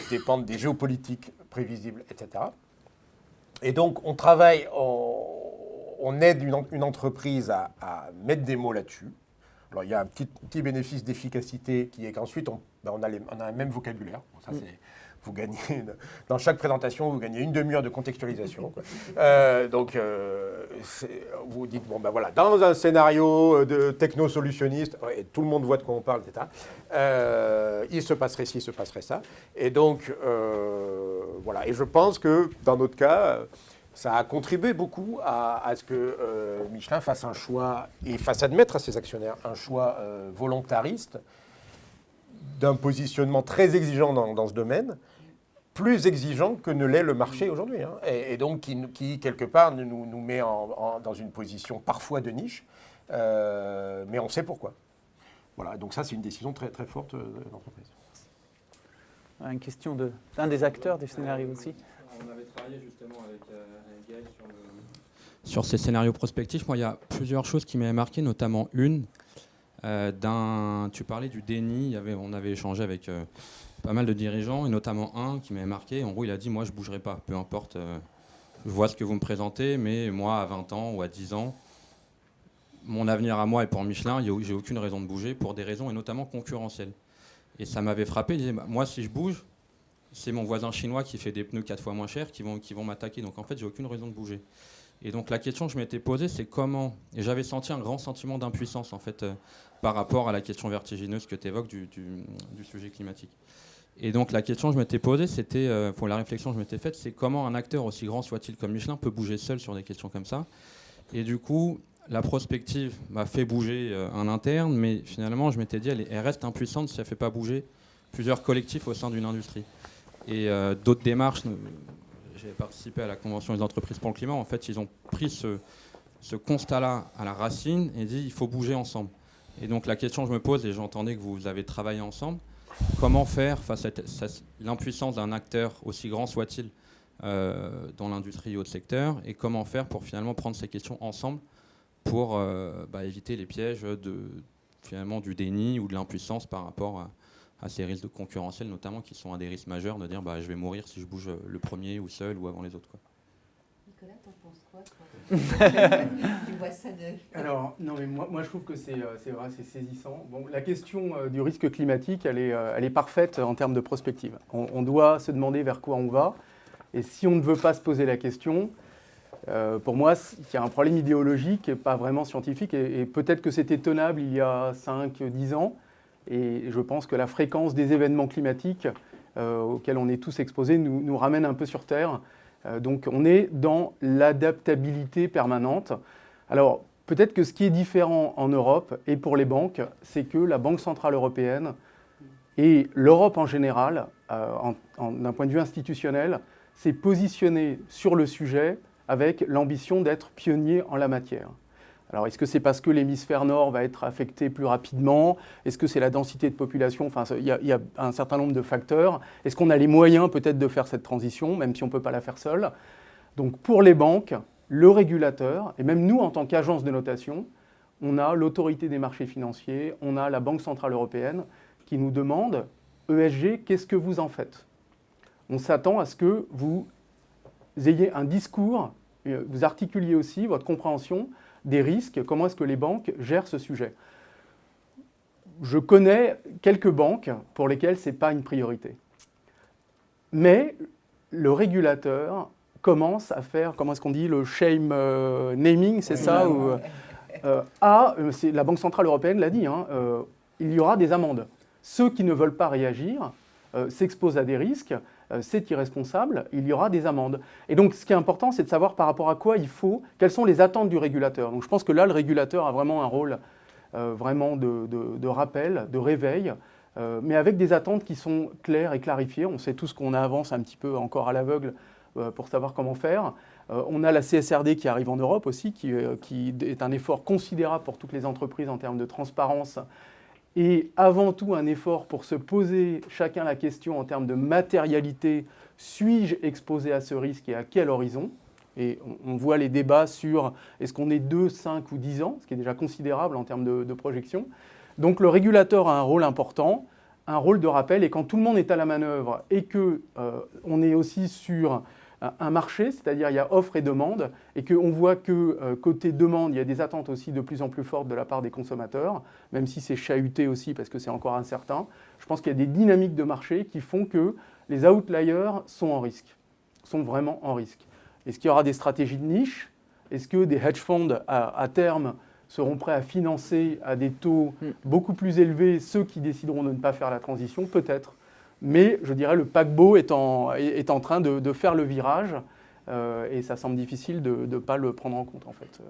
dépendre des géopolitiques prévisibles, etc. Et donc, on travaille... On aide une entreprise à mettre des mots là-dessus. Alors, il y a un petit bénéfice d'efficacité qui est qu'ensuite, on a un même vocabulaire. Bon, ça, vous gagnez, dans chaque présentation, vous gagnez une demi-heure de contextualisation. Donc, vous dites, voilà, dans un scénario de techno-solutionniste, et tout le monde voit de quoi on parle, etc., il se passerait ci, il se passerait ça. Et donc, voilà. Et je pense que, dans notre cas... ça a contribué beaucoup à ce que Michelin fasse un choix et fasse admettre à ses actionnaires un choix volontariste d'un positionnement très exigeant dans ce domaine, plus exigeant que ne l'est le marché aujourd'hui, hein, et donc qui quelque part, nous met dans une position parfois de niche, mais on sait pourquoi. Voilà, donc ça, c'est une décision très, très forte de l'entreprise. Une question d'un des acteurs des scénarios aussi. On avait travaillé justement avec Gaël sur ces scénarios prospectifs. Moi, il y a plusieurs choses qui m'avaient marqué, notamment une. Tu parlais du déni, on avait échangé avec pas mal de dirigeants, et notamment un qui m'avait marqué. En gros, il a dit, moi, je ne bougerai pas, peu importe, je vois ce que vous me présentez, mais moi, à 20 ans ou à 10 ans, mon avenir à moi et pour Michelin, j'ai aucune raison de bouger pour des raisons, et notamment concurrentielles. Et ça m'avait frappé, il disait, moi, si je bouge, c'est mon voisin chinois qui fait des pneus 4 fois moins chers qui vont m'attaquer. Donc, en fait, j'ai aucune raison de bouger. Et donc, la question que je m'étais posée, c'est comment... Et j'avais senti un grand sentiment d'impuissance, en fait, par rapport à la question vertigineuse que tu évoques du sujet climatique. Et donc, la question que je m'étais posée, c'était... pour la réflexion que je m'étais faite, c'est comment un acteur aussi grand soit-il comme Michelin peut bouger seul sur des questions comme ça. Et du coup, la prospective m'a fait bouger un interne, mais finalement, je m'étais dit, elle reste impuissante si elle ne fait pas bouger plusieurs collectifs au sein d'une industrie. Et d'autres démarches, j'ai participé à la Convention des entreprises pour le climat, en fait, ils ont pris ce constat-là à la racine et dit il faut bouger ensemble. Et donc la question que je me pose, et j'entendais que vous avez travaillé ensemble, comment faire face à l'impuissance d'un acteur, aussi grand soit-il, dans l'industrie et autres secteurs, et comment faire pour finalement prendre ces questions ensemble pour éviter les pièges finalement du déni ou de l'impuissance par rapport à ces risques concurrentiels, notamment, qui sont un des risques majeurs de dire je vais mourir si je bouge le premier ou seul ou avant les autres, quoi. Nicolas, t'en penses quoi, toi? Tu vois ça de... Alors, non, mais moi je trouve que c'est vrai, c'est saisissant. Bon, la question du risque climatique, elle est parfaite en termes de prospective. On doit se demander vers quoi on va. Et si on ne veut pas se poser la question, pour moi, il y a un problème idéologique et pas vraiment scientifique. Et peut-être que c'était tenable il y a 5-10 ans. Et je pense que la fréquence des événements climatiques auxquels on est tous exposés nous ramène un peu sur Terre. Donc on est dans l'adaptabilité permanente. Alors peut-être que ce qui est différent en Europe et pour les banques, c'est que la Banque Centrale Européenne et l'Europe en général, d'un point de vue institutionnel, s'est positionnée sur le sujet avec l'ambition d'être pionnier en la matière. Alors, est-ce que c'est parce que l'hémisphère nord va être affecté plus rapidement? Est-ce que c'est la densité de population? Enfin, il y a un certain nombre de facteurs. Est-ce qu'on a les moyens peut-être de faire cette transition, même si on ne peut pas la faire seul? Donc, pour les banques, le régulateur, et même nous en tant qu'agence de notation, on a l'autorité des marchés financiers, on a la Banque Centrale Européenne qui nous demande « ESG, qu'est-ce que vous en faites ?» On s'attend à ce que vous ayez un discours, vous articuliez aussi votre compréhension des risques, comment est-ce que les banques gèrent ce sujet. Je connais quelques banques pour lesquelles ce n'est pas une priorité. Mais le régulateur commence à faire, comment est-ce qu'on dit, le shame naming, c'est ça la Banque Centrale Européenne l'a dit, il y aura des amendes. Ceux qui ne veulent pas réagir s'exposent à des risques, c'est irresponsable, il y aura des amendes. Et donc, ce qui est important, c'est de savoir par rapport à quoi quelles sont les attentes du régulateur. Donc, je pense que là, le régulateur a vraiment un rôle vraiment de rappel, de réveil, mais avec des attentes qui sont claires et clarifiées. On sait tous qu'on avance un petit peu encore à l'aveugle pour savoir comment faire. On a la CSRD qui arrive en Europe aussi, qui est un effort considérable pour toutes les entreprises en termes de transparence. Et avant tout, un effort pour se poser chacun la question en termes de matérialité. Suis-je exposé à ce risque et à quel horizon? Et on voit les débats sur est-ce qu'on est 2, 5 ou 10 ans, ce qui est déjà considérable en termes de projection. Donc le régulateur a un rôle important, un rôle de rappel. Et quand tout le monde est à la manœuvre et qu'on est aussi sur un marché, c'est-à-dire il y a offre et demande, et qu'on voit que côté demande, il y a des attentes aussi de plus en plus fortes de la part des consommateurs, même si c'est chahuté aussi parce que c'est encore incertain. Je pense qu'il y a des dynamiques de marché qui font que les outliers sont en risque, sont vraiment en risque. Est-ce qu'il y aura des stratégies de niche? Est-ce que des hedge funds à terme seront prêts à financer à des taux beaucoup plus élevés ceux qui décideront de ne pas faire la transition? Peut-être. Mais je dirais le paquebot est en train de faire le virage et ça semble difficile de ne pas le prendre en compte en fait,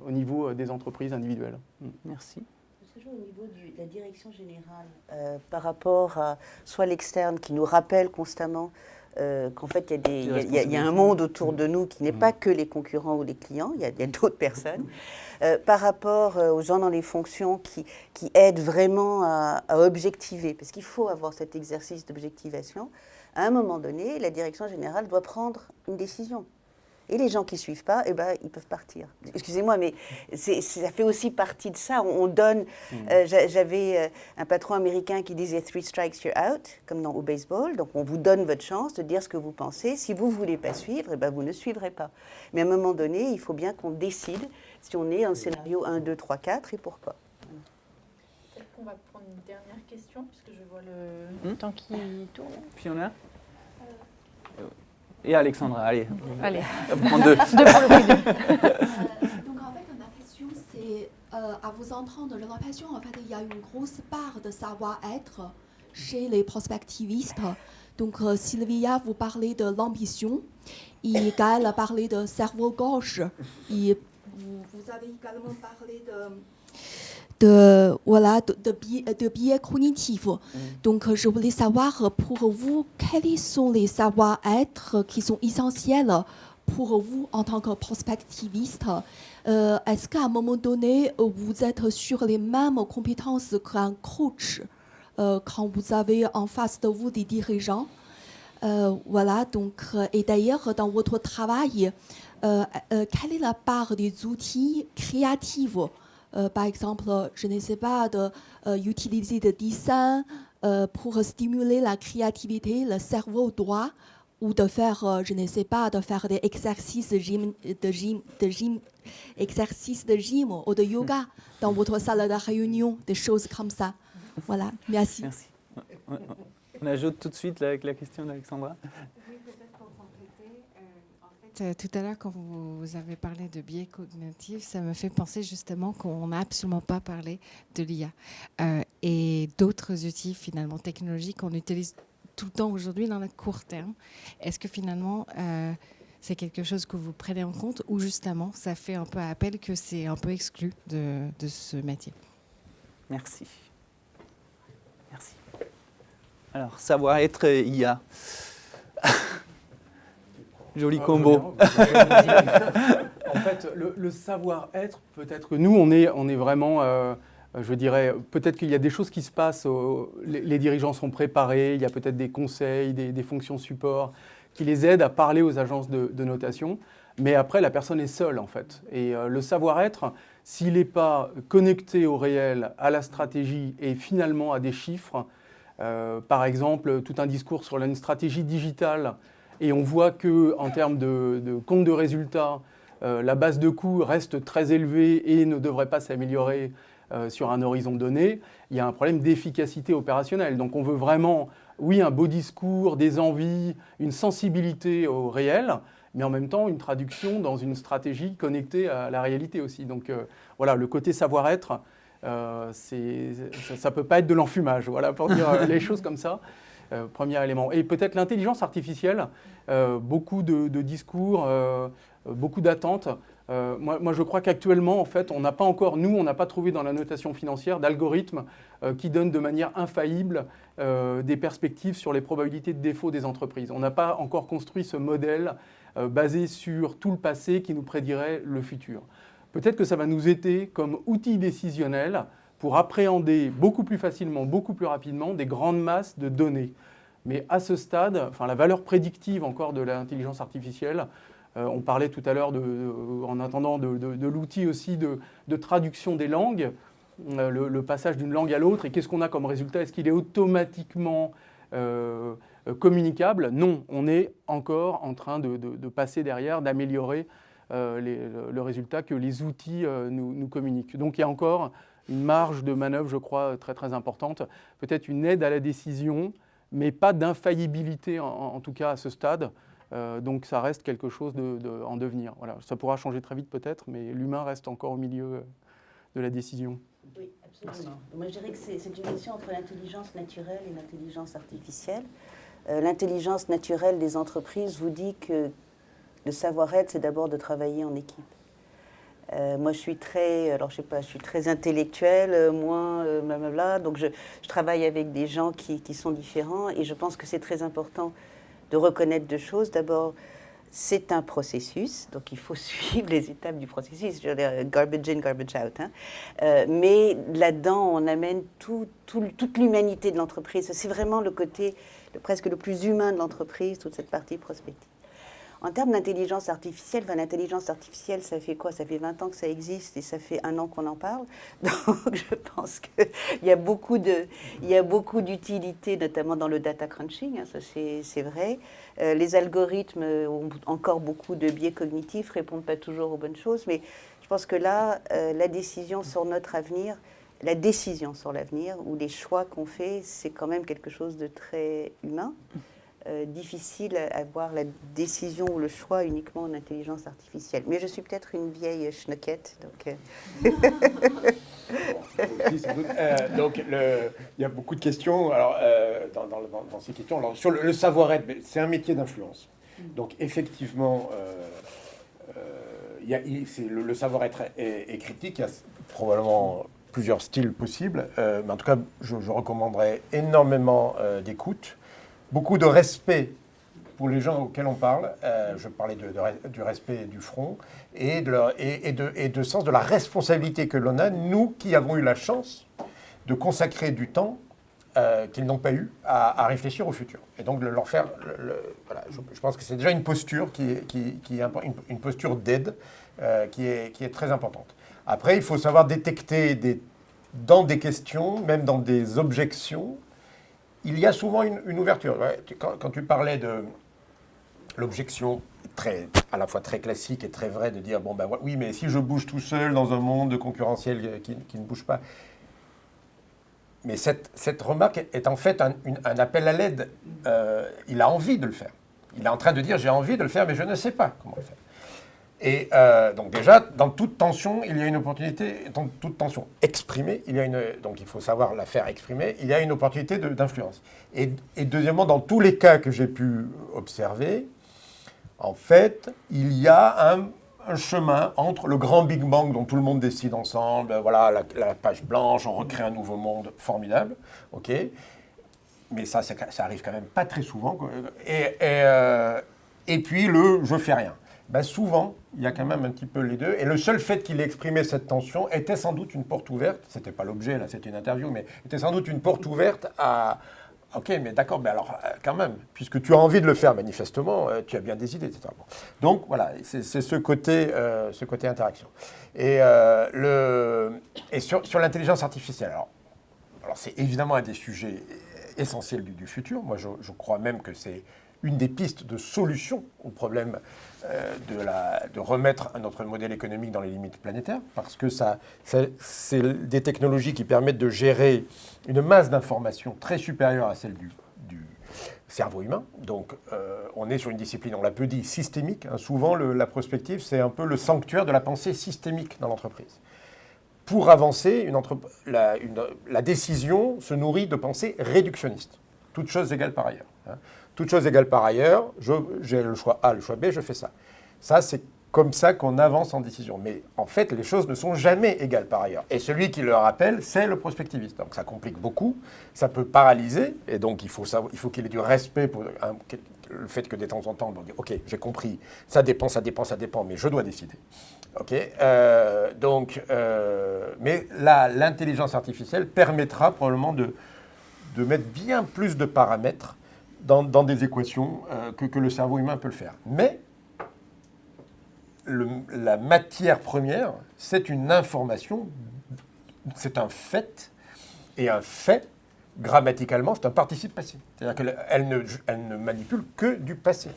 au niveau des entreprises individuelles. Merci. Au niveau de la direction générale, par rapport à soit l'externe qui nous rappelle constamment qu'en fait il y a un monde autour de nous qui n'est pas que les concurrents ou les clients, il y a d'autres personnes. Par rapport aux gens dans les fonctions qui aident vraiment à objectiver, parce qu'il faut avoir cet exercice d'objectivation, à un moment donné, la direction générale doit prendre une décision. Et les gens qui ne suivent pas, eh ben, ils peuvent partir. Excusez-moi, mais ça fait aussi partie de ça. On donne... J'avais un patron américain qui disait « 3 strikes, you're out », comme au baseball. Donc, on vous donne votre chance de dire ce que vous pensez. Si vous ne voulez pas suivre, eh ben, vous ne suivrez pas. Mais à un moment donné, il faut bien qu'on décide si on est en scénario 1, 2, 3, 4 et pourquoi. Peut-être qu'on va prendre une dernière question, puisque je vois le temps qui tourne. Fiona et Alexandra, allez. Allez. Prends deux. Donc en fait, ma question c'est, à vous entendre, j'ai l'impression en fait il y a une grosse part de savoir-être chez les prospectivistes. Donc Sylvia, vous parlez de l'ambition, et Gaël a parlé de cerveau gauche, et vous avez également parlé de biais cognitifs. Donc, je voulais savoir, pour vous, quels sont les savoir-être qui sont essentiels pour vous en tant que prospectiviste? Est-ce qu'à un moment donné, vous êtes sur les mêmes compétences qu'un coach quand vous avez en face de vous des dirigeants? Donc, et d'ailleurs, dans votre travail, quelle est la part des outils créatifs? Par exemple, je ne sais pas, utiliser le dessin pour stimuler la créativité, le cerveau droit, ou de faire, je ne sais pas, de faire des exercices de gym ou de yoga dans votre salle de réunion, des choses comme ça. Voilà, merci. Merci. On ajoute tout de suite la question d'Alexandra. Tout à l'heure, quand vous avez parlé de biais cognitifs, ça me fait penser justement qu'on n'a absolument pas parlé de l'IA et d'autres outils finalement technologiques qu'on utilise tout le temps aujourd'hui dans le court terme. Est-ce que finalement c'est quelque chose que vous prenez en compte ou justement ça fait un peu appel que c'est un peu exclu de ce métier? Merci. Merci. Alors, savoir-être IA. Joli combo. En fait, le savoir-être, peut-être que nous, on est vraiment, je dirais, peut-être qu'il y a des choses qui se passent, les dirigeants sont préparés, il y a peut-être des conseils, des fonctions support qui les aident à parler aux agences de notation, mais après, la personne est seule, en fait. Et le savoir-être, s'il n'est pas connecté au réel, à la stratégie et finalement à des chiffres, par exemple, tout un discours sur une stratégie digitale, et on voit qu'en termes de compte de résultats, la base de coûts reste très élevée et ne devrait pas s'améliorer sur un horizon donné. Il y a un problème d'efficacité opérationnelle. Donc on veut vraiment, oui, un beau discours, des envies, une sensibilité au réel, mais en même temps une traduction dans une stratégie connectée à la réalité aussi. Donc voilà, le côté savoir-être, ça ne peut pas être de l'enfumage, voilà, pour dire les choses comme ça. Premier élément. Et peut-être l'intelligence artificielle, beaucoup de discours, beaucoup d'attentes. Moi, je crois qu'actuellement, en fait, on n'a pas trouvé dans la notation financière d'algorithme qui donne de manière infaillible des perspectives sur les probabilités de défaut des entreprises. On n'a pas encore construit ce modèle basé sur tout le passé qui nous prédirait le futur. Peut-être que ça va nous aider comme outil décisionnel pour appréhender beaucoup plus facilement, beaucoup plus rapidement des grandes masses de données. Mais à ce stade, la valeur prédictive encore de l'intelligence artificielle, on parlait tout à l'heure, en attendant, de l'outil aussi de traduction des langues, le passage d'une langue à l'autre, et qu'est-ce qu'on a comme résultat? Est-ce qu'il est automatiquement communicable? Non, on est encore en train de passer derrière, d'améliorer le résultat que les outils nous communiquent. Donc il y a encore une marge de manœuvre, je crois, très très importante. Peut-être une aide à la décision, mais pas d'infaillibilité, en tout cas à ce stade. Donc ça reste quelque chose en devenir. Voilà. Ça pourra changer très vite peut-être, mais l'humain reste encore au milieu de la décision. Oui, absolument. Moi, je dirais que c'est une question entre l'intelligence naturelle et l'intelligence artificielle. L'intelligence naturelle des entreprises vous dit que le savoir-être, c'est d'abord de travailler en équipe. Moi, je suis très intellectuelle, moins blablabla. Donc, je travaille avec des gens qui sont différents et je pense que c'est très important de reconnaître deux choses. D'abord, c'est un processus, donc il faut suivre les étapes du processus. Je veux dire, garbage in, garbage out. Mais là-dedans, on amène toute l'humanité de l'entreprise. C'est vraiment le côté presque le plus humain de l'entreprise, toute cette partie prospective. En termes d'intelligence artificielle, l'intelligence artificielle, ça fait quoi? Ça fait 20 ans que ça existe et ça fait 1 an qu'on en parle. Donc je pense qu'il y a beaucoup d'utilité, notamment dans le data crunching, ça c'est vrai. Les algorithmes ont encore beaucoup de biais cognitifs, répondent pas toujours aux bonnes choses, mais je pense que là, la décision sur notre avenir, la décision sur l'avenir ou les choix qu'on fait, c'est quand même quelque chose de très humain. Difficile à voir la décision ou le choix uniquement en intelligence artificielle. Mais je suis peut-être une vieille schnoquette, donc... Donc, il y a beaucoup de questions alors, dans ces questions. Alors, sur le savoir-être, c'est un métier d'influence. Donc, effectivement, le savoir-être est critique. Il y a probablement plusieurs styles possibles. Mais en tout cas, je recommanderais énormément d'écoute. Beaucoup de respect pour les gens auxquels on parle. Je parlais du respect du front et de sens de la responsabilité que l'on a, nous qui avons eu la chance de consacrer du temps qu'ils n'ont pas eu à réfléchir au futur. Et donc de leur faire... voilà, je pense que c'est déjà une posture qui est une posture d'aide qui est très importante. Après, il faut savoir détecter dans des questions, même dans des objections, il y a souvent une ouverture. Quand tu parlais de l'objection à la fois très classique et très vraie de dire, bon ben oui, mais si je bouge tout seul dans un monde concurrentiel qui ne bouge pas. Mais cette remarque est en fait un appel à l'aide. Il a envie de le faire. Il est en train de dire, j'ai envie de le faire, mais je ne sais pas comment le faire. Et donc déjà, dans toute tension, il y a une opportunité, dans toute tension exprimée, donc il faut savoir la faire exprimer, il y a une opportunité d'influence. Et deuxièmement, dans tous les cas que j'ai pu observer, en fait, il y a un chemin entre le grand Big Bang dont tout le monde décide ensemble, voilà, la page blanche, on recrée un nouveau monde formidable, ok, mais ça arrive quand même pas très souvent, et puis je fais rien. Ben souvent, il y a quand même un petit peu les deux. Et le seul fait qu'il ait exprimé cette tension était sans doute une porte ouverte. Ce n'était pas l'objet, là, c'était une interview, mais était sans doute une porte ouverte à... Ok, mais d'accord, mais alors, quand même, puisque tu as envie de le faire manifestement, tu as bien des idées, etc. Bon. Donc, voilà, c'est ce côté interaction. Et sur l'intelligence artificielle, alors c'est évidemment un des sujets essentiels du futur. Moi, je crois même que c'est une des pistes de solution au problème de remettre notre modèle économique dans les limites planétaires, parce que c'est des technologies qui permettent de gérer une masse d'informations très supérieure à celle du cerveau humain. Donc on est sur une discipline, on l'a peu dit, systémique. Souvent, la prospective, c'est un peu le sanctuaire de la pensée systémique dans l'entreprise. Pour avancer, la décision se nourrit de pensée réductionniste. Toutes choses égales par ailleurs. Toutes choses égales par ailleurs, j'ai le choix A, le choix B, je fais ça. Ça, c'est comme ça qu'on avance en décision. Mais en fait, les choses ne sont jamais égales par ailleurs. Et celui qui le rappelle, c'est le prospectiviste. Donc ça complique beaucoup, ça peut paralyser, et donc il faut qu'il ait du respect pour le fait que de temps en temps, on dit « Ok, j'ai compris, ça dépend, mais je dois décider. » Okay, mais l'intelligence artificielle permettra probablement de mettre bien plus de paramètres dans des équations que le cerveau humain peut le faire. Mais la matière première, c'est une information, c'est un fait, et un fait, grammaticalement, c'est un participe passé. C'est-à-dire qu'elle ne manipule que du passé.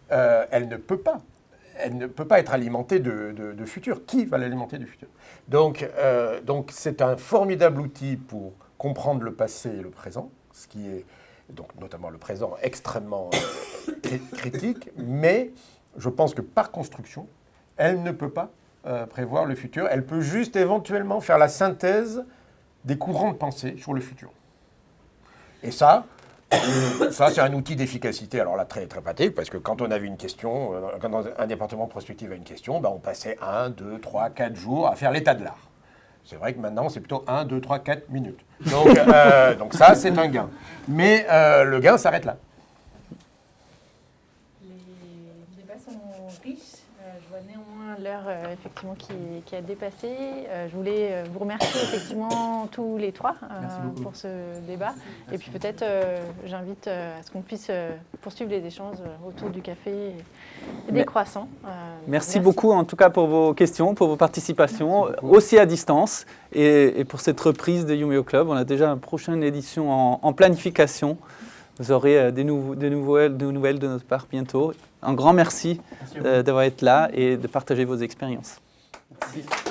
Elle ne peut pas être alimentée de futur. Qui va l'alimenter du futur? Donc c'est un formidable outil pour comprendre le passé et le présent, ce qui est donc notamment le présent extrêmement critique, mais je pense que par construction, elle ne peut pas prévoir le futur. Elle peut juste éventuellement faire la synthèse des courants de pensée sur le futur. Et ça c'est un outil d'efficacité, alors là, très, très pratique, parce que quand on avait une question, quand un département prospectif a une question, on passait 1, 2, 3, 4 jours à faire l'état de l'art. C'est vrai que maintenant, c'est plutôt 1, 2, 3, 4 minutes. Donc ça, c'est un gain. Mais le gain s'arrête là. Les débats sont riches. Je vois néanmoins l'heure effectivement qui a dépassé. Je voulais vous remercier effectivement tous les trois pour ce débat. Et puis peut-être j'invite à ce qu'on puisse poursuivre les échanges autour du café et des croissants. Merci beaucoup en tout cas pour vos questions, pour vos participations, aussi à distance. Et pour cette reprise de Yumio Club, on a déjà une prochaine édition en planification. Vous aurez des nouvelles de notre part bientôt. Un grand merci d'avoir été là et de partager vos expériences. Merci.